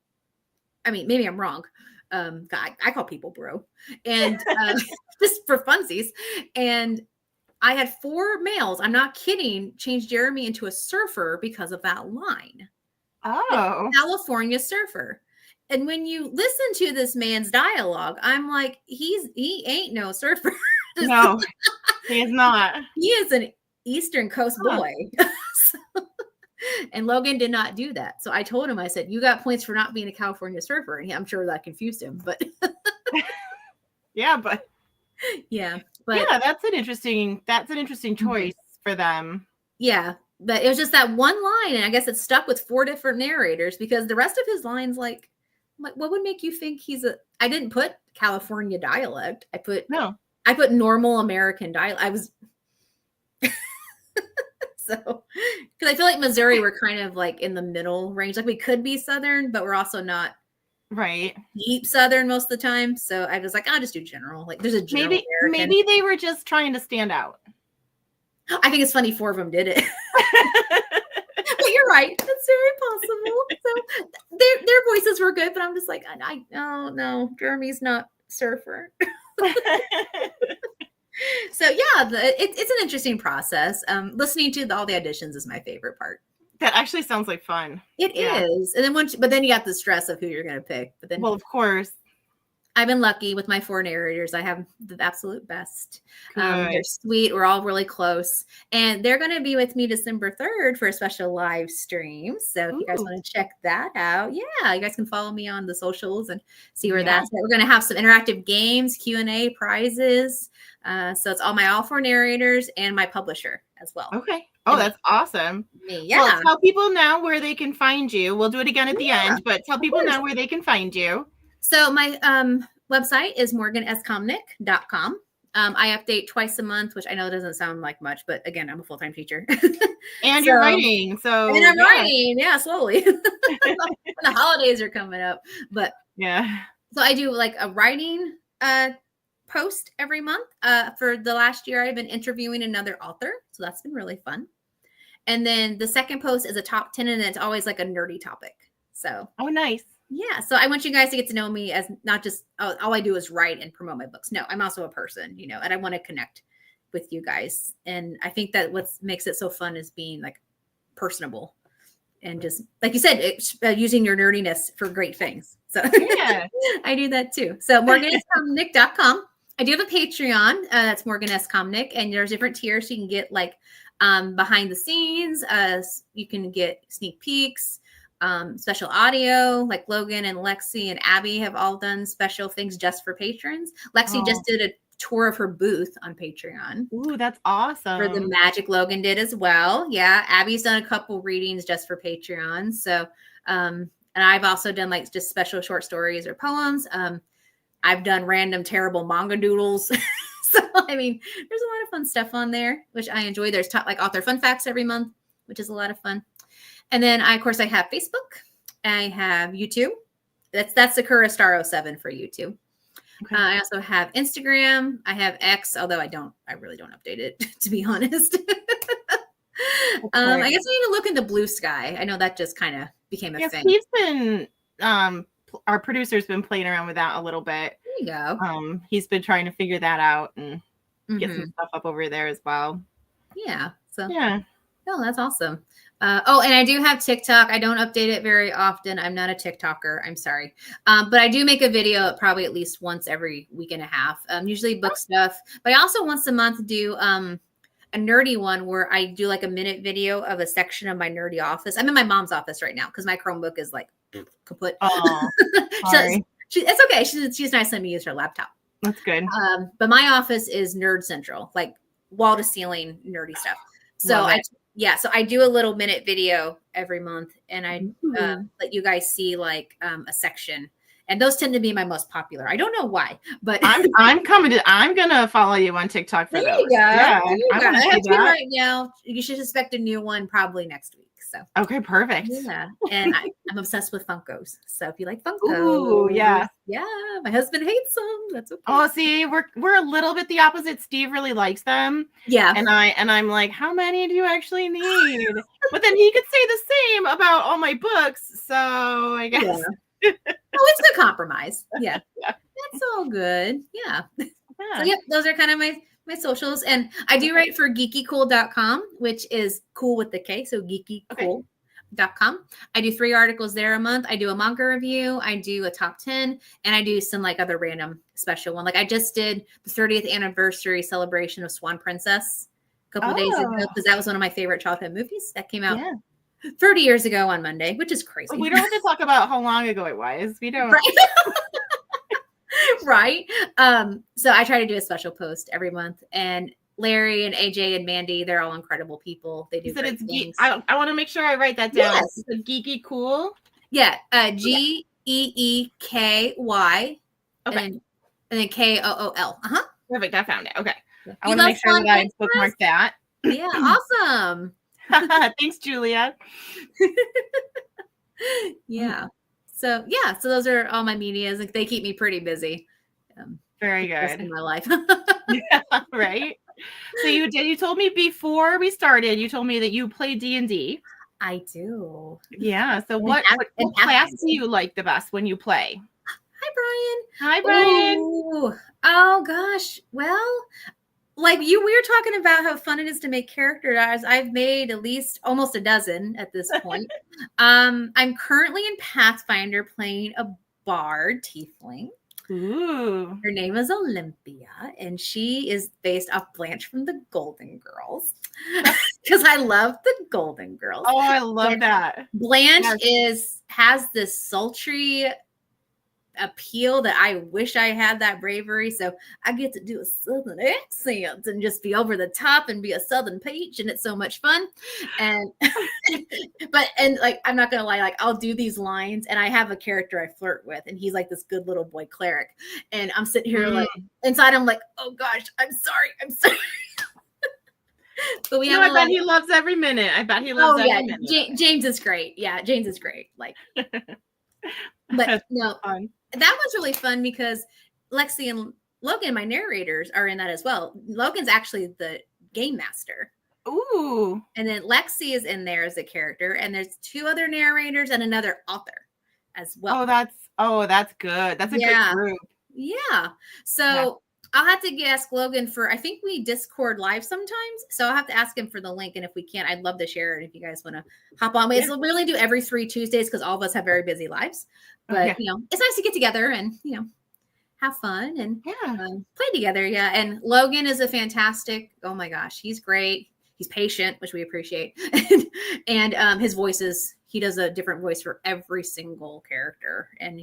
I mean, maybe I'm wrong. I call people bro. And just for funsies. And I had 4 males, I'm not kidding, change Jeremy into a surfer because of that line. Oh. California surfer. And when you listen to this man's dialogue, I'm like, he ain't no surfer. No, he is not. He is an Eastern Coast boy. And Logan did not do that. So I told him, I said, you got points for not being a California surfer. And I'm sure that confused him, but yeah, but that's an interesting choice for them. Yeah. But it was just that one line. And I guess it stuck with 4 different narrators because the rest of his lines, like what would make you think I didn't put California dialect. I put normal American dialect. I was, so, because I feel like Missouri, we're kind of like in the middle range. Like we could be Southern, but we're also not deep Southern most of the time. So I was like, I'll just do general. Like there's a general maybe they were just trying to stand out. I think it's funny 4 of them did it. But you're right. That's very possible. So their voices were good, but I'm just like, no, Jeremy's not surfer. So yeah, it's an interesting process. Listening to all the auditions is my favorite part. That actually sounds like fun. It is. And then you got the stress of who you're going to pick. But then, well, of course, I've been lucky with my 4 narrators. I have the absolute best. They're sweet. We're all really close. And they're going to be with me December 3rd for a special live stream. So if you guys want to check that out, you guys can follow me on the socials and see where that's at. We're going to have some interactive games, Q&A, prizes. So it's all 4 narrators and my publisher as well. Okay. Oh, that's awesome. Yeah. Well, tell people now where they can find you. We'll do it again at the end, but tell people now where they can find you. So my website is morganscomnick.com. I update twice a month, which I know doesn't sound like much, but again, I'm a full-time teacher. And you're writing. So and I'm writing, slowly. The holidays are coming up. But so I do like a writing post every month. For the last year, I've been interviewing another author. So that's been really fun. And then the second post is a top 10, and it's always like a nerdy topic. So nice. Yeah. So I want you guys to get to know me as not just, all I do is write and promote my books. No, I'm also a person, and I want to connect with you guys. And I think that what makes it so fun is being like personable and just, like you said, using your nerdiness for great things. So yeah, I do that too. So morganscomnick.com. I do have a Patreon. That's Morgan S. Comnick. And there's different tiers. So you can get like behind the scenes. You can get sneak peeks. Special audio, like Logan and Lexi and Abby have all done special things just for patrons. Lexi just did a tour of her booth on Patreon. Ooh, that's awesome. For the magic Logan did as well. Yeah. Abby's done a couple readings just for Patreon. So, and I've also done like just special short stories or poems. I've done random terrible manga doodles. So, I mean, there's a lot of fun stuff on there, which I enjoy. There's like author fun facts every month, which is a lot of fun. And then of course I have Facebook. I have YouTube. That's Sakura Star 07 for YouTube. Okay. I also have Instagram. I have X, although I really don't update it, to be honest. I guess we need to look into Blue Sky. I know that just kind of became a thing. He's been, our producer's been playing around with that a little bit. There you go. He's been trying to figure that out and get some stuff up over there as well. Yeah. So yeah. Oh, that's awesome. And I do have TikTok. I don't update it very often. I'm not a TikToker. I'm sorry. But I do make a video probably at least once every week and a half, usually book stuff. But I also once a month do a nerdy one where I do like a minute video of a section of my nerdy office. I'm in my mom's office right now because my Chromebook is like kaput. Oh, sorry. It's okay. She's nice letting me use her laptop. That's good. But my office is nerd central, like wall to ceiling nerdy stuff. So so I do a little minute video every month, and I let you guys see like a section, and those tend to be my most popular. I don't know why, but I'm gonna follow you on TikTok for those. Yeah, I have two right now. You should expect a new one probably next week. So okay, perfect. Yeah, and I'm obsessed with Funkos. So if you like Funkos, yeah, my husband hates them. That's okay. Oh, see, we're a little bit the opposite. Steve really likes them. Yeah, and I'm like, how many do you actually need? But then he could say the same about all my books. So I guess. Yeah. It's a compromise. Yeah, that's all good. Yeah. So yep, those are kind of my socials. And I do write for geekycool.com, which is cool with the K. So geekycool.com. I do 3 articles there a month. I do a manga review. I do a top 10, and I do some like other random special one. Like I just did the 30th anniversary celebration of Swan Princess a couple of days ago, because that was one of my favorite childhood movies that came out 30 years ago on Monday, which is crazy. We don't have to talk about how long ago it was. We don't. Right. So I try to do a special post every month, and Larry and AJ and Mandy, they're all incredible people. They do great things. I want to make sure I write that down. Yes. It's Geeky Cool. Yeah. GEEKY. Okay. And then KOOL. Perfect. I found it. Okay. I want to make sure that I bookmark that. Yeah. Awesome. Thanks, Julia. Yeah. So those are all my medias. Like they keep me pretty busy. Very good in my life. Yeah, right. So you told me before we started, you told me that you play D&D. I do. Yeah. So what class do you like the best when you play? Hi, Brian. Ooh. Oh gosh. Well, like we were talking about how fun it is to make characters. I've made at least almost a dozen at this point. I'm currently in Pathfinder playing a bard tiefling. Ooh. Her name is Olympia, and she is based off Blanche from the Golden Girls. Because I love the Golden Girls. Oh, I love that. Blanche has this sultry appeal that I wish I had that bravery. So I get to do a Southern accent and just be over the top and be a Southern peach. And it's so much fun. And, and like, I'm not going to lie, like I'll do these lines and I have a character I flirt with and he's like this good little boy cleric. And I'm sitting here like inside, I'm like, oh gosh, I'm sorry. But we have I bet he loves every minute. I bet he loves every minute. James is great. Yeah, James is great. Like, but no, fun. That was really fun because Lexi and Logan, my narrators, are in that as well. Logan's actually the game master. Ooh. And then Lexi is in there as a character, and there's 2 other narrators and another author as well. Oh, that's good. That's a good group. Yeah. So I'll have to ask Logan for, I think we Discord live sometimes. So I'll have to ask him for the link. And if we can't, I'd love to share it if you guys want to hop on. We really do every 3 Tuesdays because all of us have very busy lives. But, you know, it's nice to get together and, you know, have fun and play together. Yeah. And Logan is a fantastic, oh my gosh, he's great. He's patient, which we appreciate. and his voices, he does a different voice for every single character. And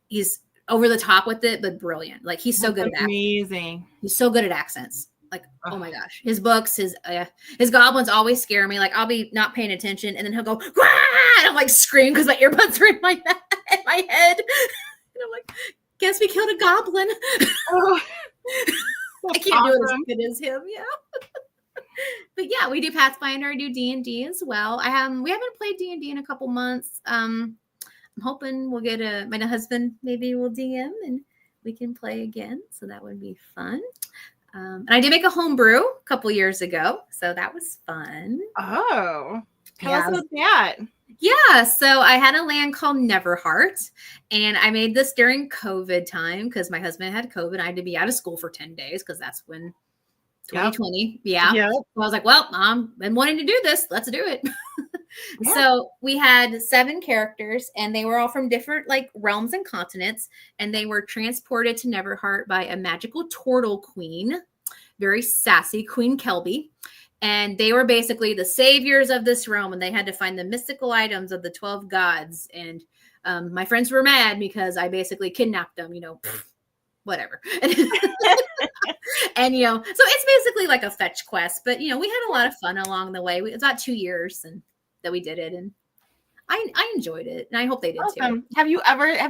he's over the top with it, but brilliant. Like he's so good at amazing. He's so good at accents. Like, oh my gosh, his books, his goblins always scare me. Like I'll be not paying attention and then he'll go, Gwah! And I'm like scream because my earbuds are in my head. And I'm like, guess we killed a goblin. Oh, I can't do it as good as him. Yeah. But yeah, we do Pathfinder, I do D&D as well. We haven't played D&D in a couple months. I'm hoping we'll get my husband maybe will DM and we can play again. So that would be fun. And I did make a homebrew a couple years ago. So that was fun. Oh, tell us about that. Yeah. So I had a land called Neverheart and I made this during COVID time because my husband had COVID. I had to be out of school for 10 days because that's when 2020. Yeah. So I was like, well, I've been wanting to do this. Let's do it. So we had 7 characters and they were all from different like realms and continents. And they were transported to Neverheart by a magical turtle queen, very sassy Queen Kelby. And they were basically the saviors of this realm. And they had to find the mystical items of the 12 gods. And my friends were mad because I basically kidnapped them, you know, whatever. And, you know, so it's basically like a fetch quest, but, you know, we had a lot of fun along the way. It was about 2 years that we did it. And I enjoyed it. And I hope they did too. Have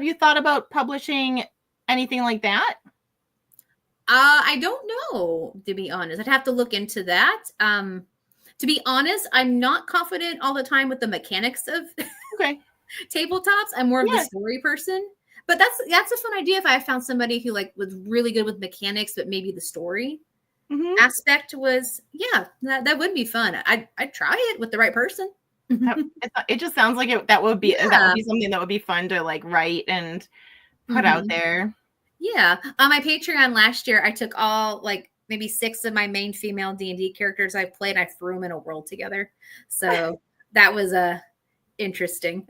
you thought about publishing anything like that? I don't know, to be honest. I'd have to look into that. To be honest, I'm not confident all the time with the mechanics of tabletops. I'm more of the story person. But that's a fun idea if I found somebody who like was really good with mechanics, but maybe the story aspect was, that would be fun. I'd try it with the right person. It just sounds like that would be something that would be fun to like write and put out there. Yeah. On my Patreon last year, I took all like maybe 6 of my main female D&D characters I've played. I threw them in a world together. So that was interesting.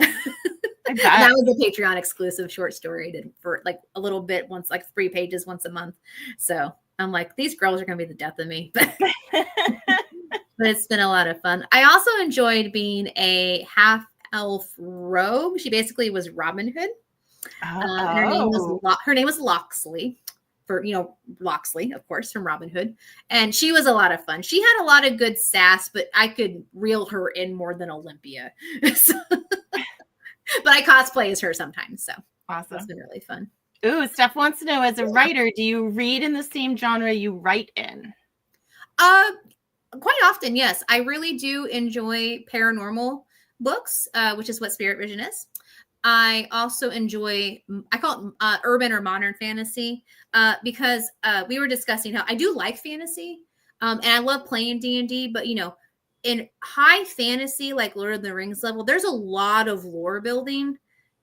That was a Patreon exclusive short story I did for like a little bit once, like 3 pages once a month. So I'm like, these girls are going to be the death of me. But it's been a lot of fun. I also enjoyed being a half elf rogue. She basically was Robin Hood. Her name was Loxley. For, you know, Loxley, of course, from Robin Hood. And she was a lot of fun. She had a lot of good sass, but I could reel her in more than Olympia. But I cosplay as her sometimes. So awesome. It's been really fun. Ooh, Steph wants to know, as a writer, do you read in the same genre you write in? Quite often, yes. I really do enjoy paranormal books, which is what Spirit Vision is. I also enjoy, I call it urban or modern fantasy, because we were discussing how I do like fantasy, and I love playing D&D, but you know, in high fantasy, like Lord of the Rings level, there's a lot of lore building,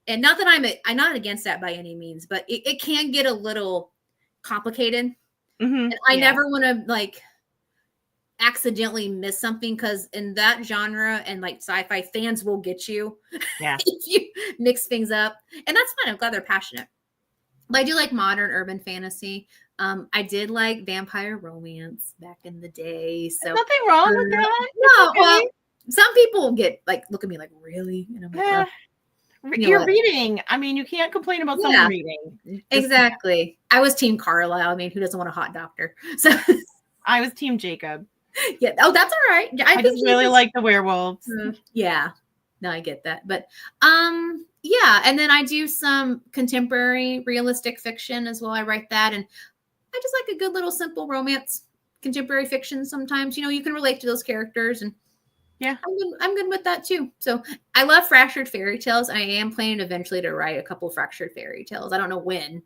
and not that I'm not against that by any means, but it can get a little complicated, and I never want to like accidentally miss something, because in that genre and like sci-fi, fans will get you if you mix things up, and that's fine. I'm glad they're passionate. But I do like modern urban fantasy. I did like vampire romance back in the day. So there's nothing wrong with that. No, well, some people get like look at me like, really, and I'm like, You're reading. I mean, you can't complain about someone reading. Exactly. I was Team Carlisle. I mean, who doesn't want a hot doctor? So I was Team Jacob. Yeah. Oh, that's all right. I just really like the werewolves. Yeah. No, I get that. But yeah. And then I do some contemporary realistic fiction as well. I write that. And I just like a good little simple romance, contemporary fiction sometimes. You know, you can relate to those characters, and yeah, I'm good with that too. So I love fractured fairy tales. I am planning eventually to write a couple fractured fairy tales. I don't know when,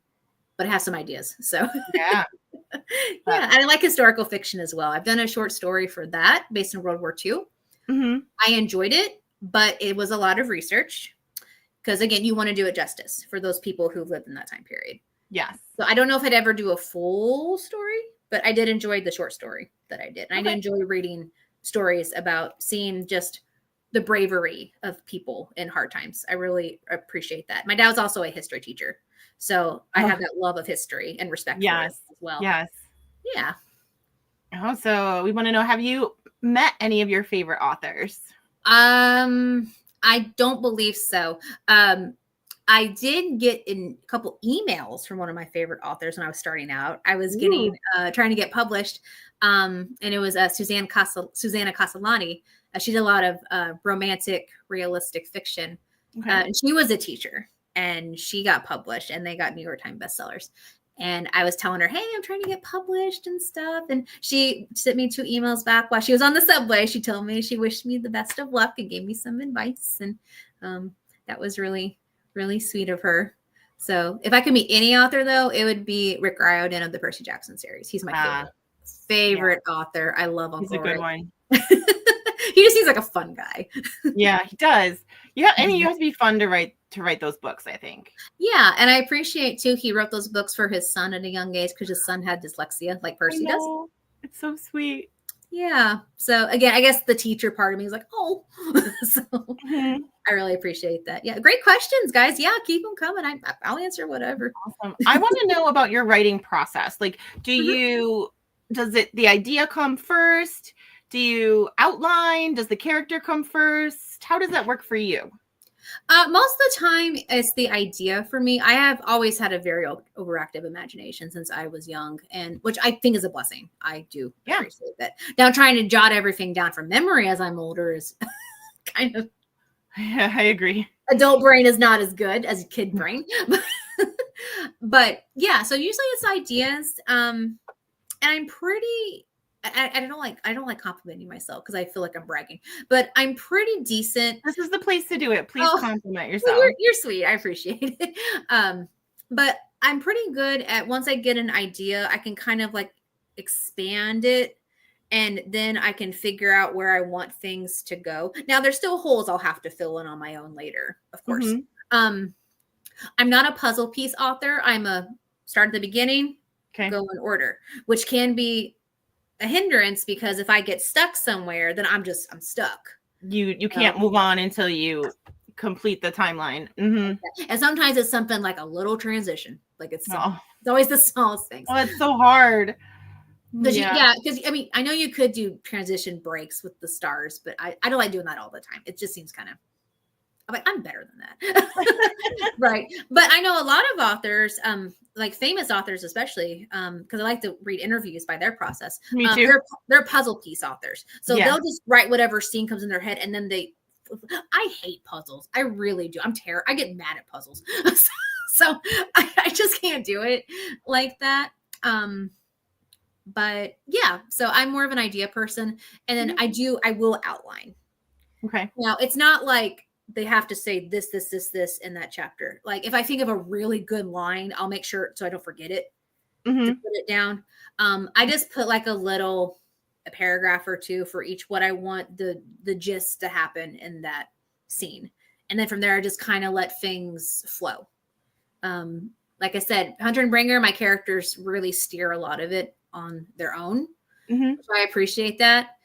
but I have some ideas. So yeah. Yeah, and I like historical fiction as well. I've done a short story for that based in World War II. Mm-hmm. I enjoyed it, but it was a lot of research because, again, you want to do it justice for those people who lived in that time period. Yes. So I don't know if I'd ever do a full story, but I did enjoy the short story that I did. And I did enjoy reading stories about seeing just the bravery of people in hard times. I really appreciate that. My dad was also a history teacher. So I have that love of history and respect for it as well. Yes. Yeah. Oh, so we want to know, have you met any of your favorite authors? I don't believe so. I did get in a couple emails from one of my favorite authors when I was starting out. I was getting trying to get published, and it was Susanna Castellani. She did a lot of romantic, realistic fiction, and she was a teacher, and she got published, and they got New York Times bestsellers. And I was telling her, hey, I'm trying to get published and stuff. And she sent me 2 emails back while she was on the subway. She told me she wished me the best of luck and gave me some advice. And that was really, really sweet of her. So if I could meet any author, though, it would be Rick Riordan of the Percy Jackson series. He's my favorite author. I love Uncle Rick. He's a good one. He just seems like a fun guy. Yeah, he does. Yeah, and you have to be fun to write those books, I think. Yeah, and I appreciate too he wrote those books for his son at a young age because his son had dyslexia like Percy does. It's so sweet. Yeah. So again, I guess the teacher part of me is like, oh, so I really appreciate that. Yeah, great questions, guys. Yeah, keep them coming. I'll answer whatever. Awesome. I want to know about your writing process. Like, does the idea come first? Do you outline? Does the character come first? How does that work for you? Most of the time, it's the idea for me. I have always had a very overactive imagination since I was young, and which I think is a blessing. I do appreciate that. Now, trying to jot everything down from memory as I'm older is kind of. Yeah, I agree. Adult brain is not as good as kid brain, but yeah. So usually it's ideas, and I'm pretty. I don't like complimenting myself because I feel like I'm bragging, but I'm pretty decent. This is the place to do it. Please compliment yourself. Well, you're sweet. I appreciate it. But I'm pretty good at once I get an idea, I can kind of like expand it, and then I can figure out where I want things to go. Now there's still holes I'll have to fill in on my own later, of course. I'm not a puzzle piece author. I'm a start at the beginning, go in order, which can be a hindrance because if I get stuck somewhere, then I'm stuck. You can't move on until you complete the timeline. And sometimes it's something like a little transition. Like it's always the smallest things. Oh, it's so hard. Because I mean, I know you could do transition breaks with the stars, but I don't like doing that all the time. It just seems kind of, I'm like, I'm better than that. Right. But I know a lot of authors, like famous authors, especially, because I like to read interviews by their process. Me too. They're puzzle piece authors. So they'll just write whatever scene comes in their head. And then I hate puzzles. I really do. I get mad at puzzles. So I just can't do it like that. But yeah, so I'm more of an idea person. And then I will outline. Okay. Now it's not like they have to say this in that chapter. Like if I think of a really good line, I'll make sure so I don't forget it to put it down. I just put like a paragraph or 2 for each what I want the gist to happen in that scene. And then from there, I just kind of let things flow. Like I said, Hunter and Bringer, my characters really steer a lot of it on their own. So I appreciate that.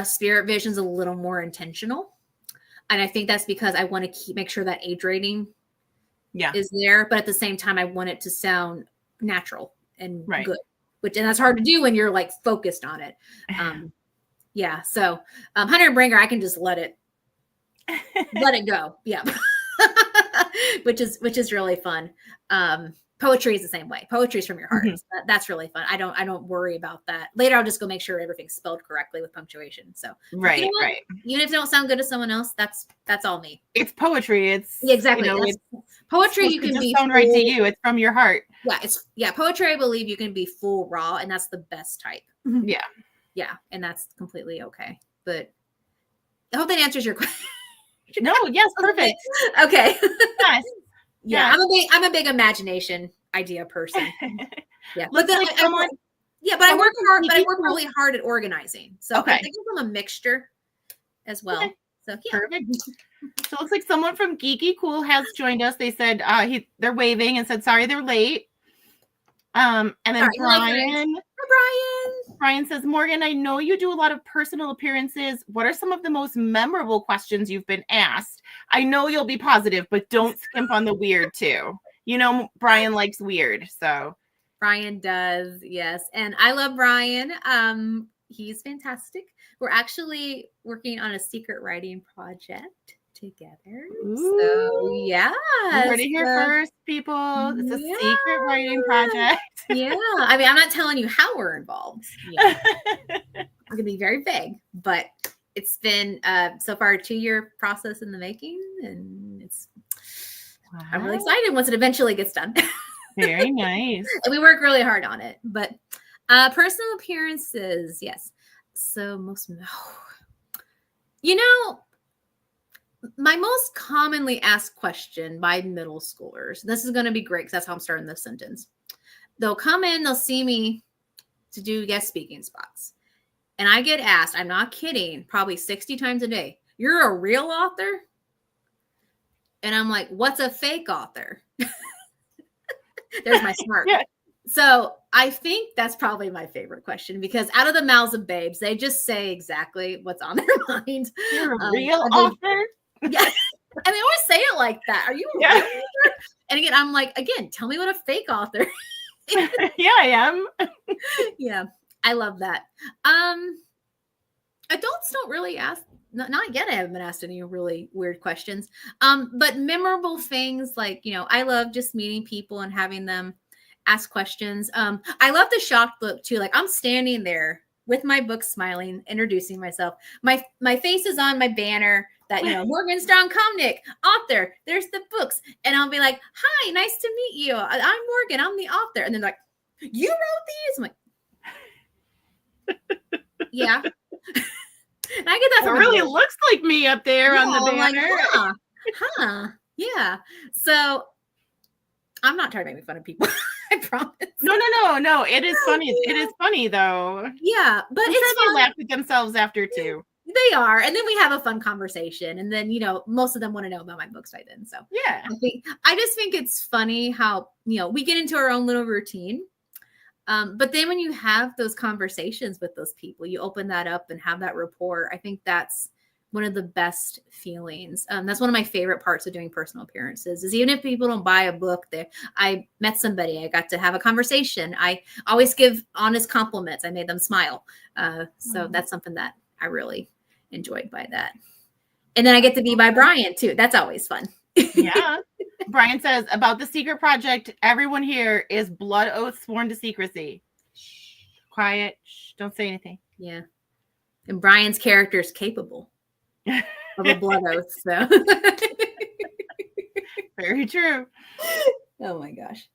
Spirit Vision's a little more intentional. And I think that's because I want to make sure that age rating is there. But at the same time, I want it to sound natural and good. And that's hard to do when you're like focused on it. So Hunter and Bringer, I can just let it go. Yeah. which is really fun. Poetry is the same way. Poetry is from your heart. So that's really fun. I don't worry about that. Later, I'll just go make sure everything's spelled correctly with punctuation. So right, you know right. Even if they don't sound good to someone else, that's all me. It's poetry. It's exactly. It's poetry. You can be sound right to you. It's from your heart. Yeah, poetry. I believe you can be full raw, and that's the best type. Yeah, and that's completely okay. But I hope that answers your question. No, yes, perfect. Okay. Yes. Yeah, I'm a big imagination idea person. Yeah, but then I work hard. But I work really hard at organizing. So I think I'm a mixture as well. Okay. So yeah. Perfect. So it looks like someone from Geeky Cool has joined us. They said they're waving and said sorry they're late. And then Brian says, Morgan, I know you do a lot of personal appearances. What are some of the most memorable questions you've been asked? I know you'll be positive, but don't skimp on the weird too. You know, Brian likes weird, so. Brian does, yes. And I love Brian. He's fantastic. We're actually working on a secret writing project together. Ooh. So yeah. You heard it here first, people. It's a secret writing project. Yeah. I mean, I'm not telling you how we're involved. Yeah. I'm going to be very vague, but it's been so far a 2-year process in the making, and I'm really excited once it eventually gets done. Very nice. And we work really hard on it, but personal appearances, yes. So my most commonly asked question by middle schoolers, this is going to be great because that's how I'm starting this sentence. They'll come in, they'll see me to do guest speaking spots. And I get asked, I'm not kidding, probably 60 times a day, you're a real author? And I'm like, what's a fake author? There's my smart. Yeah. So I think that's probably my favorite question, because out of the mouths of babes, they just say exactly what's on their mind. You're a real author? Yeah. And they always say it like that. Are you a real author? And again, I'm like, again, tell me what a fake author. Yeah, I am. Yeah, I love that. Adults don't really ask, not yet. I haven't been asked any really weird questions. But memorable things like, I love just meeting people and having them ask questions. I love the shocked look too. Like, I'm standing there with my book, smiling, introducing myself. My face is on my banner that, Morgan Straughan Comnick, author, there's the books. And I'll be like, hi, nice to meet you. I'm Morgan, I'm the author. And then like, you wrote these? I'm like, yeah. And I get that from it really looks like me up there on the banner. Like, yeah. So I'm not trying to make me fun of people. I promise. No. It is funny. It is funny though. Yeah, but I'm sure they laugh at themselves after too. They are, and then we have a fun conversation, and then most of them want to know about my books by then. So yeah, I just think it's funny how we get into our own little routine, but then when you have those conversations with those people, you open that up and have that rapport. I think that's one of the best feelings. That's one of my favorite parts of doing personal appearances, is even if people don't buy a book, I met somebody, I got to have a conversation. I always give honest compliments. I made them smile. So that's something that I really enjoyed by that. And then I get to be by Brian too. That's always fun. Yeah. Brian says about the secret project, everyone here is blood oath sworn to secrecy. Shh, quiet. Shh, don't say anything. Yeah. And Brian's character is capable of a blood oath. So very true. Oh my gosh.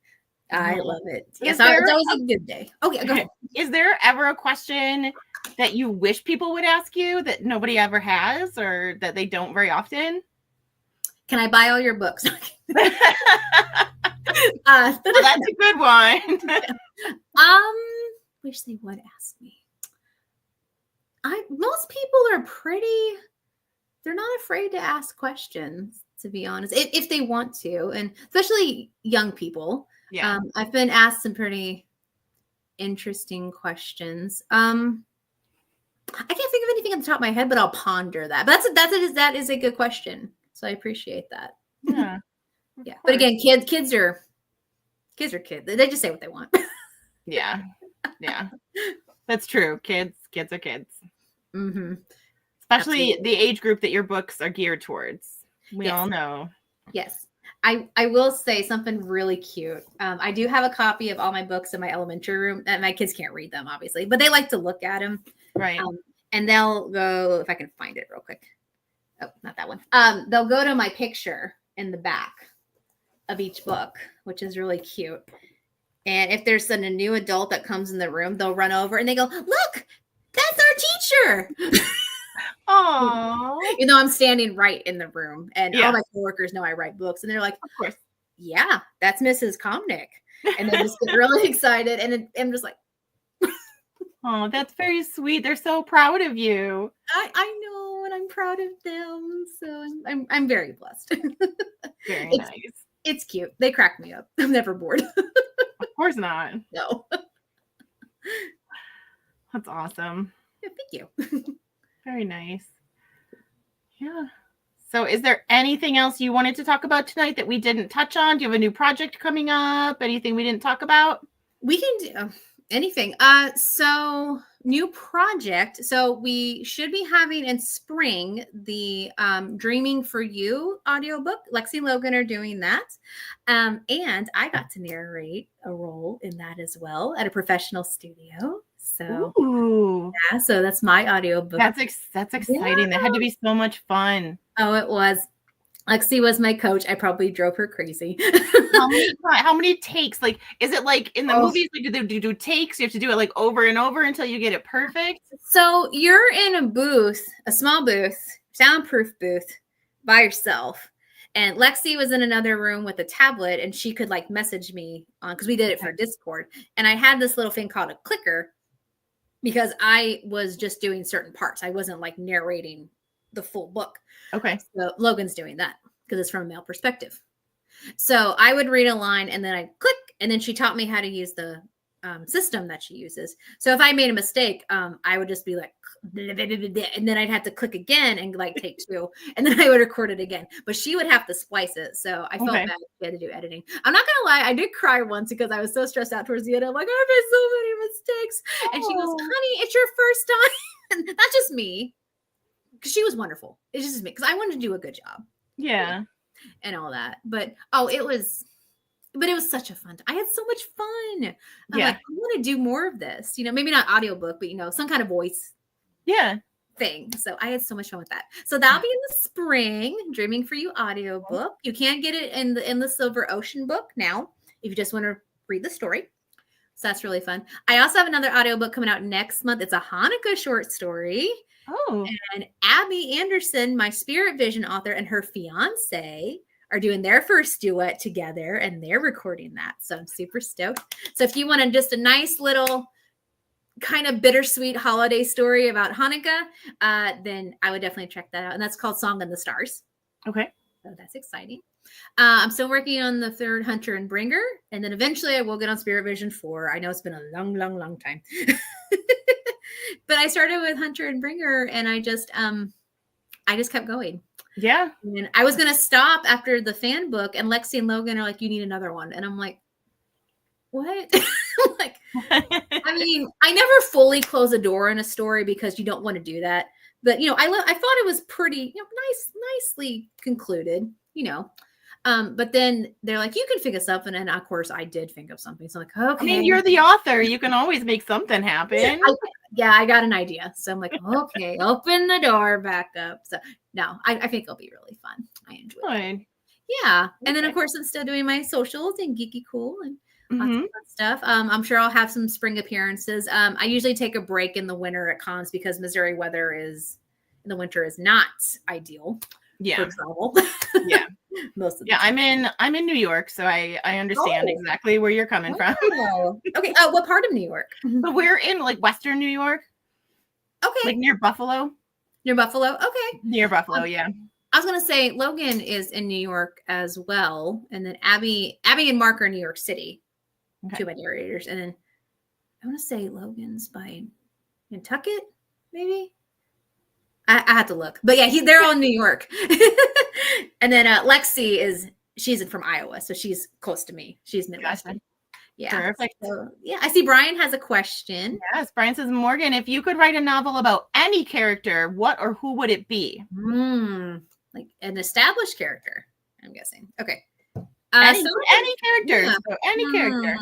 I love it. Yes, that was a good day. Okay, go ahead. Is there ever a question that you wish people would ask you that nobody ever has, or that they don't very often? Can I buy all your books? Well, that's a good one. Wish they would ask me. Most people are they're not afraid to ask questions, to be honest, if they want to, and especially young people. Yeah. I've been asked some pretty interesting questions. I can't think of anything on the top of my head, but I'll ponder that. But that is a good question. So I appreciate that. Yeah. Yeah. But again, kids are kids. They just say what they want. Yeah. Yeah. That's true. Kids are kids. Mm-hmm. Especially the age group that your books are geared towards. We all know. Yes. I will say something really cute. I do have a copy of all my books in my elementary room, and my kids can't read them, obviously, but they like to look at them. Right. And they'll go, if I can find it real quick. Oh, not that one. They'll go to my picture in the back of each book, which is really cute. And if there's a new adult that comes in the room, they'll run over and they go, "Look, that's our teacher." Aww. You know, I'm standing right in the room, and all my coworkers know I write books, and they're like, "Of course, yeah, that's Mrs. Comnick," and they just get really excited, and I'm just like, "Oh, that's very sweet. They're so proud of you." I know, and I'm proud of them, so I'm very blessed. Very nice. It's cute. They crack me up. I'm never bored. Of course not. No. That's awesome. Yeah, thank you. Very nice. Yeah. So is there anything else you wanted to talk about tonight that we didn't touch on? Do you have a new project coming up? Anything we didn't talk about? We can do anything. So new project. So we should be having in spring the Dreaming for You audiobook. Lexi and Logan are doing that. And I got to narrate a role in that as well at a professional studio. So yeah, so that's my audiobook. That's exciting. Yeah. That had to be so much fun. Oh, it was. Lexi was my coach. I probably drove her crazy. How many takes? Like, is it like in the movies? Like, do they do takes? You have to do it like over and over until you get it perfect. So you're in a booth, a small booth, soundproof booth, by yourself. And Lexi was in another room with a tablet, and she could like message me on, because we did it for Discord. And I had this little thing called a clicker because I was just doing certain parts. I wasn't like narrating the full book. Okay. So Logan's doing that because it's from a male perspective. So I would read a line and then I'd click, and then she taught me how to use the system that she uses. So if I made a mistake, I would just be like, and then I'd have to click again and like take two, and then I would record it again. But she would have to splice it. So I felt bad she had to do editing. I'm not gonna lie, I did cry once because I was so stressed out towards the end. I'm like, I made so many mistakes. And she goes, "Honey, it's your first time." That's just me. Because she was wonderful. It's just me. Because I wanted to do a good job. Yeah. And all that. But it was such a fun time. I had so much fun. I'm like, I want to do more of this. You know, maybe not audiobook, but some kind of voice thing. So I had so much fun with that. So that'll be in the spring, Dreaming for You audiobook. You can get it in the Silver Ocean book now if you just want to read the story. So that's really fun. I also have another audiobook coming out next month. It's a Hanukkah short story. Oh. And Abby Anderson, my Spirit Vision author, and her fiance are doing their first duet together, and they're recording that. So I'm super stoked. So if you want just a nice little kind of bittersweet holiday story about Hanukkah, then I would definitely check that out. And that's called Song in the Stars. Okay. So that's exciting. I'm still working on the third Hunter and Bringer, and then eventually I will get on Spirit Vision 4. I know it's been a long, long, long time. But I started with Hunter and Bringer, and I just kept going. Yeah. And I was going to stop after the fan book, and Lexi and Logan are like, "You need another one." And I'm like, what? Like, I mean, I never fully close a door in a story because you don't want to do that. But, I thought it was pretty, nicely concluded, but then they're like, "You can think of something." And of course I did think of something. So I'm like, okay. I mean, you're the author. You can always make something happen. I got an idea. So I'm like, okay, open the door back up. So no, I think it'll be really fun. I enjoy it. Yeah. And then of course I'm still doing my socials and Geeky Cool and lots of fun stuff. I'm sure I'll have some spring appearances. I usually take a break in the winter at cons because Missouri weather in the winter is not ideal. Yeah. For travel. Yeah. Most of the time. I'm in New York, so I understand exactly where you're coming from. Okay. What part of New York? So we're in like Western New York. Okay. Like near Buffalo. Near Buffalo? Okay. Near Buffalo, yeah. I was gonna say Logan is in New York as well. And then Abby and Mark are in New York City. Okay. Two of my narrators. And then I want to say Logan's by Nantucket, maybe. I have to look, but yeah, they're all in New York. And then Lexi she's from Iowa, so she's close to me. She's Midwestern. Gotcha. Yeah. Perfect. So, yeah, I see Brian has a question. Yes, Brian says, "Morgan, if you could write a novel about any character, what or who would it be?" Like an established character, I'm guessing. Okay. Any characters. Yeah. So any character.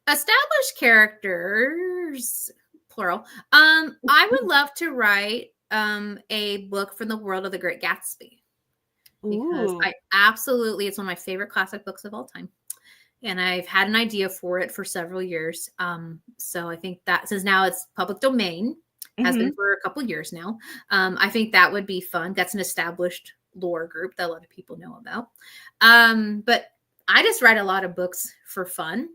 Established characters, plural. I would love to write a book from the world of The Great Gatsby. Because it's one of my favorite classic books of all time. And I've had an idea for it for several years. So I think that since now it's public domain, has been for a couple of years now, I think that would be fun. That's an established lore group that a lot of people know about. But I just write a lot of books for fun.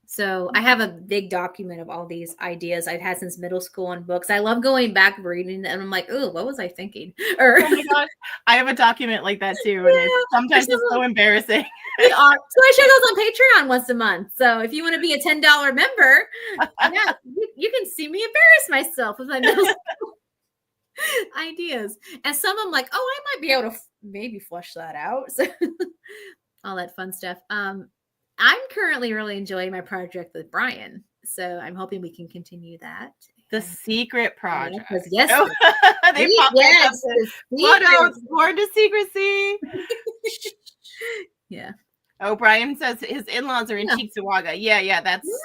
So I have a big document of all these ideas I've had since middle school on books. I love going back reading them. And I'm like, oh, what was I thinking? Or, oh my gosh, I have a document like that too. And sometimes it's so embarrassing. So I share those on Patreon once a month. So if you want to be a $10 member, yeah, you can see me embarrass myself with my middle school ideas. And some I'm like, oh, I might be able to maybe flush that out. So all that fun stuff. I'm currently really enjoying my project with Brian. So I'm hoping we can continue that. The secret project. Yes. They popped up. What else? Born to secrecy. Yeah. Oh, Brian says his in-laws are in Cheektowaga. Yeah.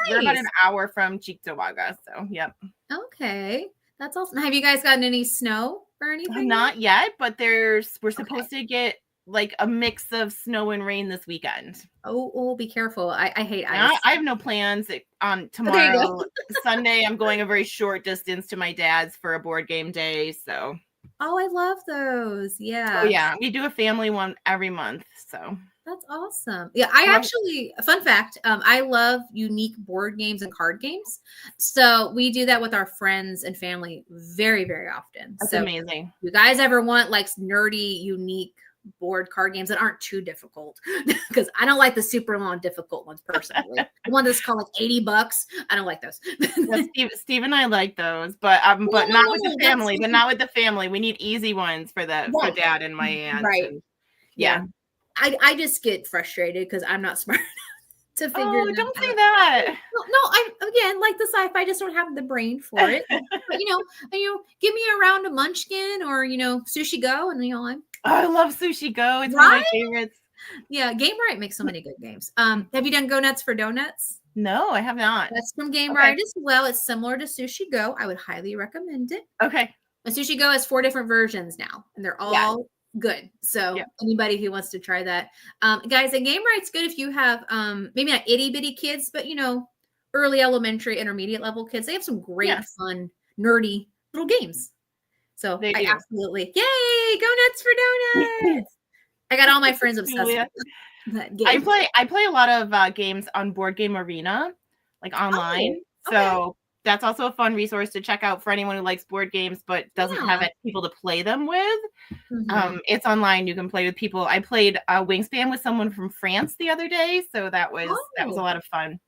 We're about an hour from Cheektowaga. So, yep. Okay. That's awesome. Have you guys gotten any snow or anything? Not yet, but we're supposed to get like a mix of snow and rain this weekend. Oh, be careful. I hate ice. I have no plans on tomorrow. Sunday, I'm going a very short distance to my dad's for a board game day. So. Oh, I love those. Yeah. Oh, yeah. We do a family one every month. So. That's awesome. Yeah, I actually, fun fact, I love unique board games and card games. So we do that with our friends and family very, very often. That's amazing. You guys ever want like nerdy, unique board card games that aren't too difficult? Because I don't like the super long, difficult ones personally. The one that's called like $80. I don't like those. Steve and I like those, but not with the family. But not with the family. We need easy ones for for Dad and my aunt. Right. Yeah. I just get frustrated because I'm not smart enough to figure them out. Don't say that. No, I again like the sci-fi, I just don't have the brain for it. But give me a round of Munchkin or Sushi Go, and I love Sushi Go. It's one of my favorites. Yeah, Game Right makes so many good games. Have you done Go Nuts for Donuts? No, I have not. That's from Game Right as well. It's similar to Sushi Go. I would highly recommend it. Okay. And Sushi Go has 4 different versions now, and they're all good. So anybody who wants to try that, guys, and Game Right's good if you have maybe not itty bitty kids, but early elementary, intermediate level kids. They have some great, fun, nerdy little games. So I absolutely, yay, Go Nuts for Donuts. I got all my friends obsessed with that game. I play a lot of games on Board Game Arena, like online. So that's also a fun resource to check out for anyone who likes board games but doesn't have people to play them with. It's online. You can play with people. I played Wingspan with someone from France the other day, so that was a lot of fun.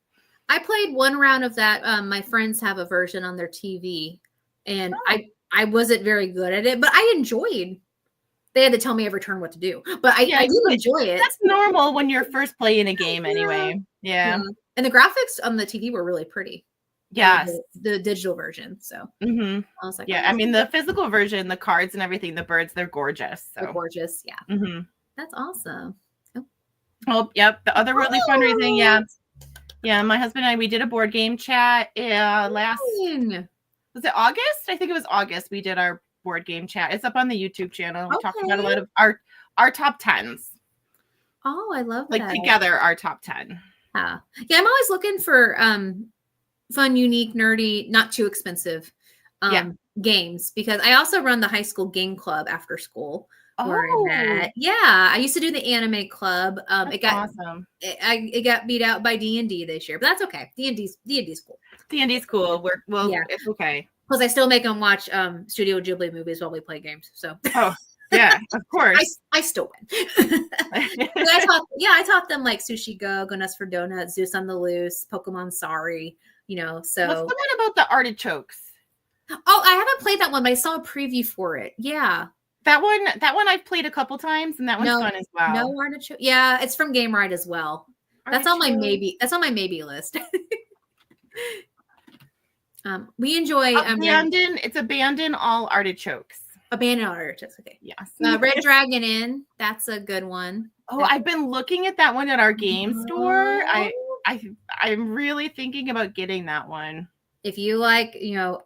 I played one round of that. My friends have a version on their TV, and I wasn't very good at it, but I enjoyed. They had to tell me every turn what to do, but I did enjoy it. That's normal when you're first playing a game anyway. Yeah. And the graphics on the TV were really pretty. Yes. The digital version. So I was like, I mean, the physical version, the cards and everything, the birds, they're gorgeous. So. They're gorgeous. Yeah. That's awesome. Oh, yep. The Otherworldly Fundraising. Yeah. Yeah. My husband and I, we did a board game chat was it August? I think it was August. We did our board game chat. It's up on the YouTube channel. We talked about a lot of our top 10s. Oh, I love that. Together, our top 10. Yeah, I'm always looking for fun, unique, nerdy, not too expensive games, because I also run the high school game club after school. I used to do the anime club. It got awesome. It got beat out by D&D this year, but that's okay. D&D's cool. D&D's cool. It's okay. Because I still make them watch Studio Ghibli movies while we play games. So yeah, of course. I still win. I taught them like Sushi Go, Go Nuts for Donuts, Zeus on the Loose, Pokemon Sorry. So what's the one about the artichokes? Oh, I haven't played that one, but I saw a preview for it. Yeah. That one I've played a couple times, and that one's fun as well. No artichoke. Yeah, it's from Game Right as well. That's on my maybe list. We enjoy abandon all artichokes. Abandoned Artists. Okay. Yes. Red Dragon Inn. That's a good one. Oh, I've been looking at that one at our game store. I'm really thinking about getting that one. If you like,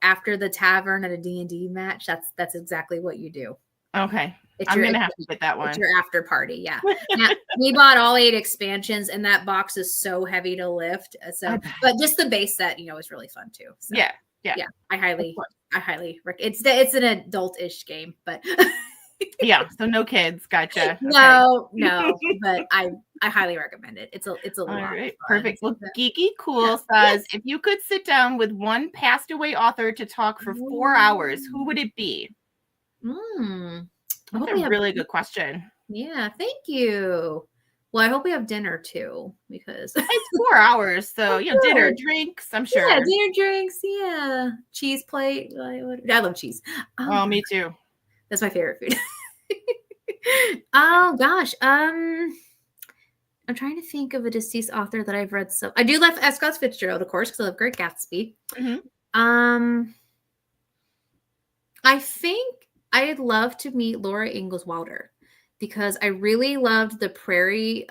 after the tavern at a D&D match, that's exactly what you do. Okay. I'm going to have to get that one. It's your after party. Yeah. Now, we bought all 8 expansions and that box is so heavy to lift. So, but just the base set, is really fun too. So, yeah. I highly recommend. It's an adult-ish game, but yeah. So no kids. Gotcha. No, but I highly recommend it. It's a lot. All right. Perfect. Well, Geeky Cool says, if you could sit down with one passed away author to talk for 4 hours, who would it be? That's a really good question. Yeah, thank you. Well, I hope we have dinner too, because it's 4 hours. So dinner, drinks, I'm sure. Yeah, dinner, drinks, yeah. Cheese plate. I love cheese. Oh, me too. That's my favorite food. Oh gosh. I'm trying to think of a deceased author that I've read. So I do love Scott Fitzgerald, of course, because I love Great Gatsby. Mm-hmm. I think I'd love to meet Laura Ingalls Wilder because I really loved the Prairie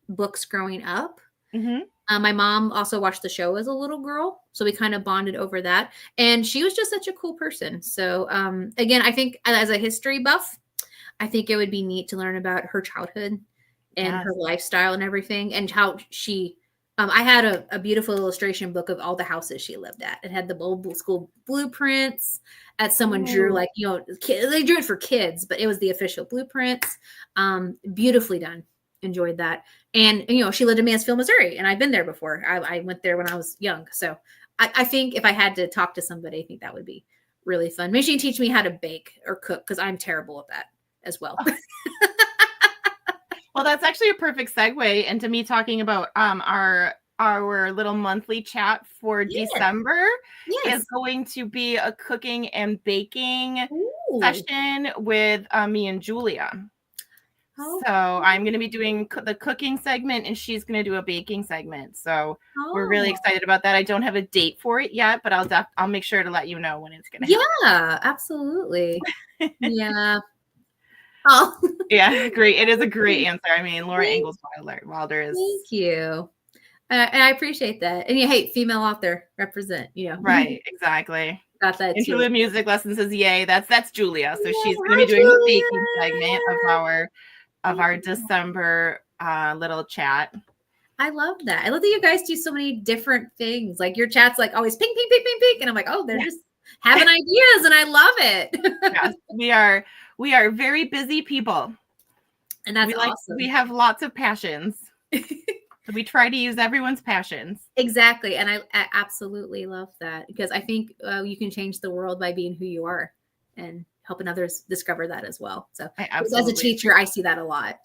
books growing up. Mm-hmm. My mom also watched the show as a little girl, so we kind of bonded over that. And she was just such a cool person. So again, I think as a history buff, I think it would be neat to learn about her childhood and her lifestyle and everything, and how she. I had a beautiful illustration book of all the houses she lived at. It had the old school blueprints that someone drew, like, they drew it for kids, but it was the official blueprints. Beautifully done. Enjoyed that. And, she lived in Mansfield, Missouri, and I've been there before. I went there when I was young. So I think if I had to talk to somebody, I think that would be really fun. Maybe she can teach me how to bake or cook, because I'm terrible at that as well. Well, that's actually a perfect segue into me talking about our little monthly chat for December is going to be a cooking and baking session with me and Julia. So I'm going to be doing the cooking segment and she's going to do a baking segment. So we're really excited about that. I don't have a date for it yet, but I'll make sure to let you know when it's going to happen. Yeah, absolutely. Yeah. Oh, yeah, great. It is a great answer. I mean, Laura Ingalls Wilder is. Thank you. And I appreciate that. And hey, female author represent, Right, exactly. Got that. Interlude music lesson says yay. That's Julia. So she's going to be doing the baking segment of our December little chat. I love that. I love that you guys do so many different things. Like your chat's like always ping, ping, ping, ping, ping. And I'm like, oh, they're just having ideas and I love it. Yes, we are very busy people. And that's awesome. We have lots of passions. So we try to use everyone's passions. Exactly. And I absolutely love that because I think you can change the world by being who you are and helping others discover that as well. So as a teacher, I see that a lot.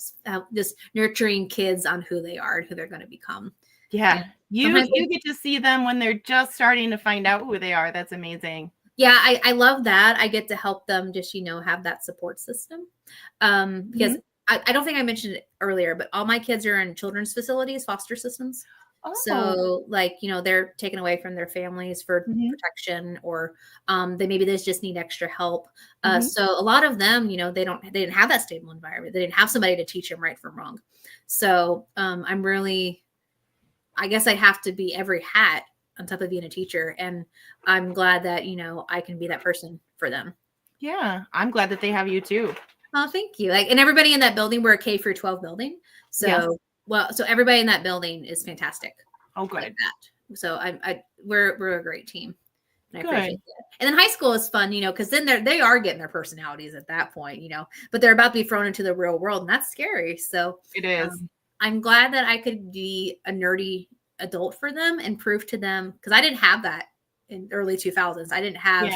Just nurturing kids on who they are and who they're going to become. Yeah. And you get to see them when they're just starting to find out who they are. That's amazing. Yeah, I love that. I get to help them just, have that support system. Because I don't think I mentioned it earlier, but all my kids are in children's facilities, foster systems. Oh. So they're taken away from their families for protection or they just need extra help. So a lot of them, they didn't have that stable environment. They didn't have somebody to teach them right from wrong. So I guess I have to be every hat on top of being a teacher. And I'm glad that, I can be that person for them. Yeah. I'm glad that they have you too. Oh, thank you. And everybody in that building, we're a K through 12 building. So, so everybody in that building is fantastic. Oh, good. Like that. So we're a great team. And I appreciate that. And then high school is fun, because then they are getting their personalities at that point, but they're about to be thrown into the real world and that's scary. So it is. I'm glad that I could be a nerdy adult for them and prove to them, because I didn't have that in early 2000s. I didn't have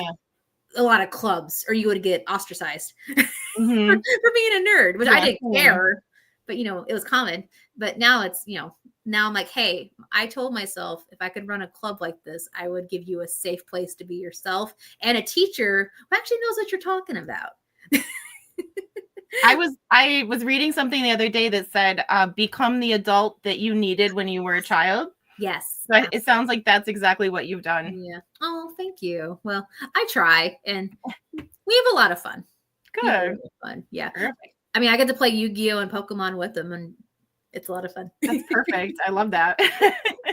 a lot of clubs or you would get ostracized for being a nerd, which I didn't care, but it was common. But now it's, now I'm like, hey, I told myself if I could run a club like this, I would give you a safe place to be yourself and a teacher who actually knows what you're talking about. I was reading something the other day that said, become the adult that you needed when you were a child. Yes. So it sounds like that's exactly what you've done. Yeah. Oh, thank you. Well, I try and we have a lot of fun. Good. Fun. Yeah. Perfect. I mean, I get to play Yu-Gi-Oh and Pokemon with them, and it's a lot of fun. That's perfect. I love that.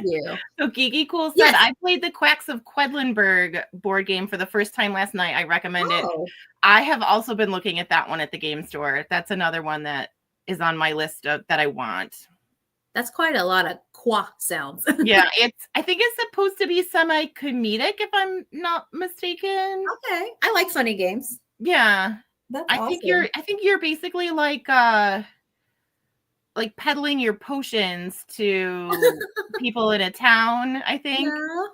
Yeah. So Geeky Cool said, I played the Quacks of Quedlinburg board game for the first time last night. I recommend it. I have also been looking at that one at the game store. That's another one that is on my list that I want. That's quite a lot of qua sounds. Yeah, I think it's supposed to be semi-comedic, if I'm not mistaken. Okay. I like funny games. Yeah. That's I awesome. think you're basically like peddling your potions to people in a town, I think. Yeah.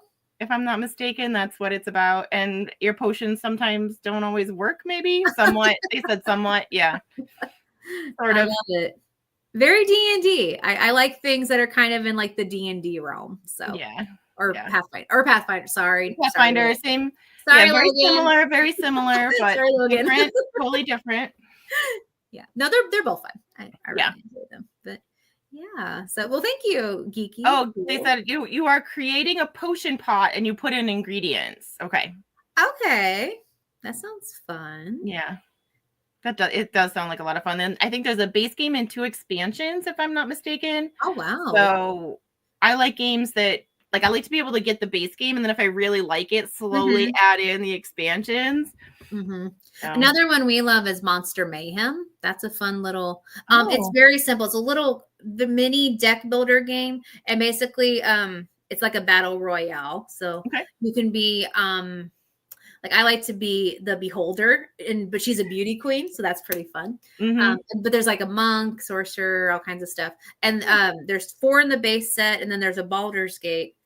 If I'm not mistaken, that's what it's about. And your potions sometimes don't always work, maybe. Somewhat. They said somewhat. Yeah. Sort of. I love it. Very D&D. I like things that are kind of in like the D&D realm. So yeah. Or Pathfinder. Sorry. Pathfinder, same. Sorry, yeah, Logan. very similar, but sorry, Logan. different, totally different. Yeah. No, they're both fun. I really enjoy them. But yeah. So well, thank you, Geeky. Oh, cool. They said you are creating a potion pot and you put in ingredients. Okay. Okay. That sounds fun. Yeah. It does sound like a lot of fun. And I think there's a base game and 2 expansions, if I'm not mistaken. Oh wow. So I like games that I like to be able to get the base game, and then if I really like it, slowly add in the expansions. So. Another one we love is Monster Mayhem. That's a fun little it's very simple. It's the mini deck builder game, and basically it's like a battle royale. So you can be I like to be the beholder, but she's a beauty queen, so that's pretty fun. But there's like a monk, sorcerer, all kinds of stuff. And there's 4 in the base set, and then there's a Baldur's Gate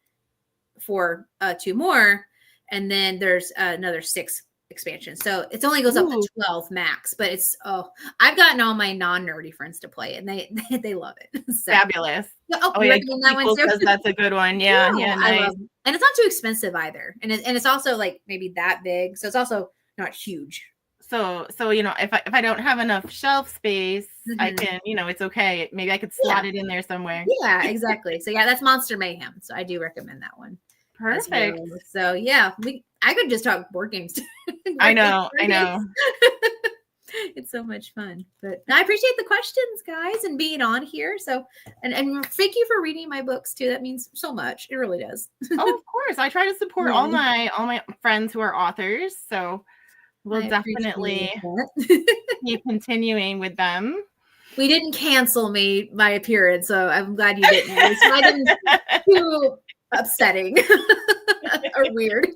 for 2 more, and then there's another 6 expansions. So it only goes up to 12 max, but it's I've gotten all my non-nerdy friends to play it, and they love it. So. Fabulous. You recommend that one too? That's a good one. Yeah, nice. I love it. And it's not too expensive either, and it's also like maybe that big, so it's also not huge. So if I don't have enough shelf space, I can it's okay. Maybe I could slot it in there somewhere. Yeah, exactly. So that's Monster Mayhem. So I do recommend that one. Perfect. Well. So yeah, I could just talk board games. I know. It's so much fun. But I appreciate the questions, guys, and being on here. So and thank you for reading my books too. That means so much. It really does. Oh, of course. I try to support all my friends who are authors. So we'll definitely keep continuing with them. We didn't cancel my appearance, so I'm glad you didn't. I didn't too upsetting or weird.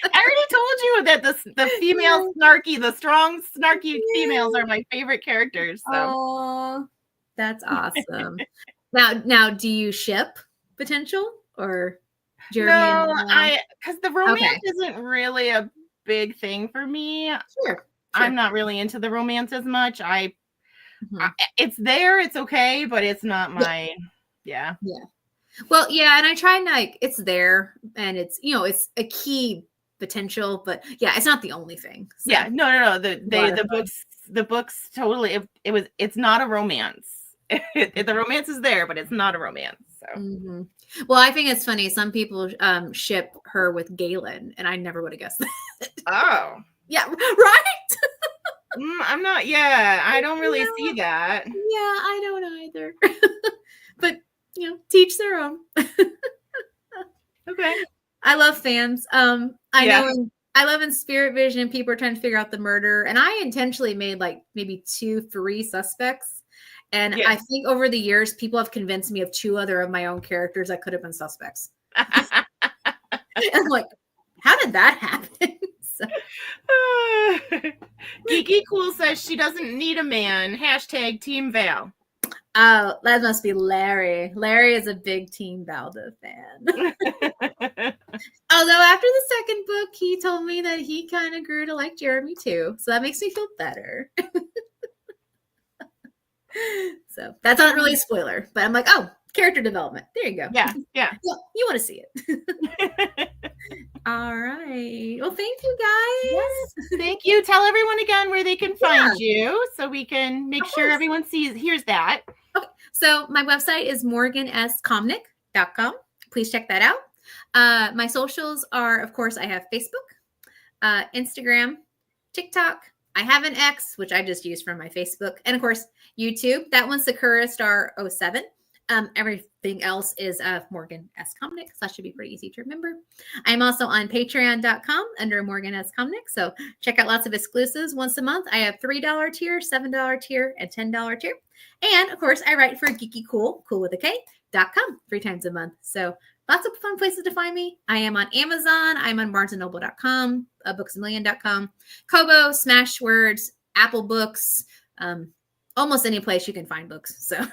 I already told you that the female snarky, the strong snarky females are my favorite characters. So. Oh, that's awesome. now, do you ship potential or Jeremy? No, because the romance isn't really a big thing for me. Sure. I'm not really into the romance as much. It's there, it's okay, but it's not my yeah. Well, and I try and it's there, and it's it's a key potential, but it's not the only thing. So. Yeah, no. The books totally. It's not a romance. The romance is there, but it's not a romance. So. Well, I think it's funny. Some people ship her with Galen, and I never would have guessed that. Oh, yeah, right. I'm not. Yeah, I don't really see that. Yeah, I don't either. But teach their own. Okay. I love fans. I know. I love in Spirit Vision, people are trying to figure out the murder, and I intentionally made maybe 2-3 suspects. And I think over the years, people have convinced me of 2 other of my own characters that could have been suspects. I'm like, how did that happen? So. Geeky Cool says she doesn't need a man. # Team Val. Oh, that must be Larry. Larry is a big Team Balda fan. Although after the second book, he told me that he kind of grew to like Jeremy too. So that makes me feel better. So that's not really a spoiler, but I'm like, oh, character development. There you go. Yeah. You want to see it. All right. Well, thank you guys. Yes, thank you. Tell everyone again where they can find you so we can make sure everyone hears that. Okay. So my website is morganscomnick.com. Please check that out. My socials are, of course, I have Facebook, Instagram, TikTok, I have an X, which I just use from my Facebook. And of course, YouTube. That one's Sakura Star 07. Everything else is Morgan S. Comnick. So that should be pretty easy to remember. I'm also on patreon.com under Morgan S. Comnick. So check out lots of exclusives once a month. I have $3 tier, $7 tier, and $10 tier. And of course, I write for Geeky Cool with a K.com 3 times a month. So lots of fun places to find me. I am on Amazon. I'm on barnesandnoble.com, booksamillion.com, Kobo, Smashwords, Apple Books, almost any place you can find books. So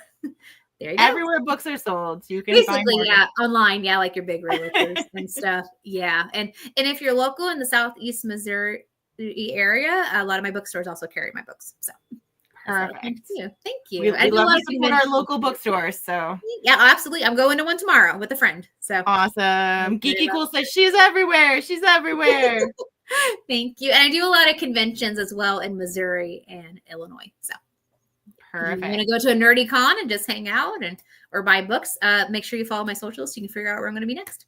there you go. Everywhere books are sold. You can basically, yeah, online, yeah, like your big realtors and stuff. Yeah. And if you're local in the Southeast Missouri area, a lot of my bookstores also carry my books. So perfect. Thank you. We love to support our local bookstores. So yeah, absolutely. I'm going to one tomorrow with a friend. So awesome. Geeky Cool says she's everywhere. She's everywhere. Thank you. And I do a lot of conventions as well in Missouri and Illinois. So perfect. I'm going to go to a nerdy con and just hang out or buy books. Make sure you follow my socials so you can figure out where I'm going to be next.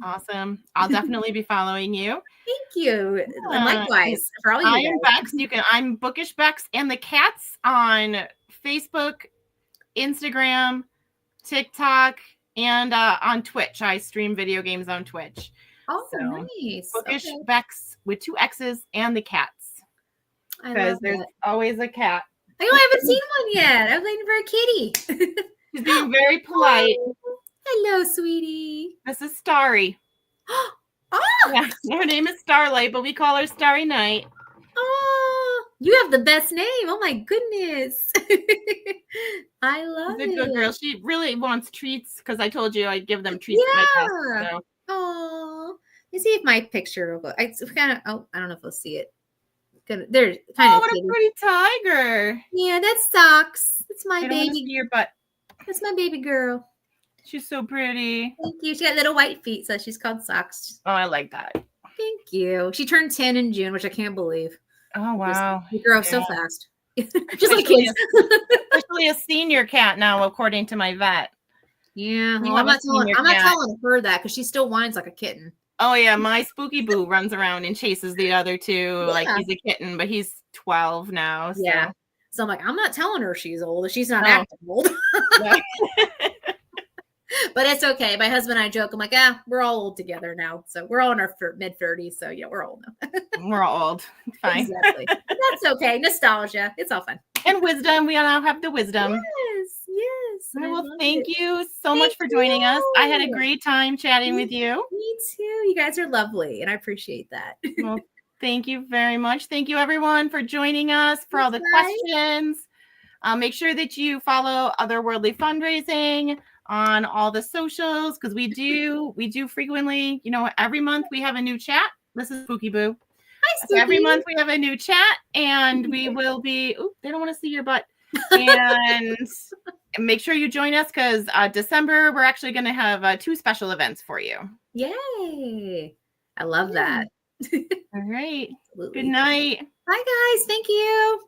Awesome. I'll definitely be following you. Thank you. And likewise for all you I am Bex. I'm Bookish Bex and the Cats on Facebook, Instagram, TikTok, and on Twitch. I stream video games on Twitch. Oh, so, nice. Bookish Bex with 2 X's and the Cats. Because there's always a cat. I haven't seen one yet. I'm waiting for a kitty. She's being very polite. Oh, hello, sweetie. This is Starry. Oh, yeah, her name is Starlight, but we call her Starry Night. Oh, you have the best name. Oh my goodness. I love it. She's a good girl. She really wants treats because I told you I'd give them treats at my test. So. Oh, let me see if my picture will go. I kind of. I don't know if we'll see it. They're kind of. What a pretty tiger! Yeah, that's Socks. That's my baby. Your butt. That's my baby girl. She's so pretty. Thank you. She got little white feet, so she's called Socks. Oh, I like that. Thank you. She turned 10 in June, which I can't believe. Oh wow! You grow up so fast. Just like kids. Especially a senior cat now, according to my vet. Yeah, well, I'm not telling her that because she still whines like a kitten. Oh yeah, my Spooky Boo runs around and chases the other two like he's a kitten, but he's 12 now. So. Yeah. So I'm like, I'm not telling her she's old. She's not acting old. But it's okay. My husband and I joke. I'm like, we're all old together now. So we're all in our mid-30s. So yeah, we're old now. We're all old. It's fine. Exactly. That's okay. Nostalgia. It's all fun. And wisdom. We all have the wisdom. Yes. Well, thank you so much for joining us. I had a great time chatting with you. Me too. You guys are lovely, and I appreciate that. Well, thank you very much. Thank you, everyone, for joining us, for all the questions. Make sure that you follow Otherworldly Fundraising on all the socials because we do frequently, every month we have a new chat. This is Spooky Boo. Hi, Spooky. Every month we have a new chat, and we will be. Ooh, they don't want to see your butt. And make sure you join us because December we're actually going to have 2 special events for you. Yay! I love that. All right. Absolutely. Good night. Bye, guys. Thank you.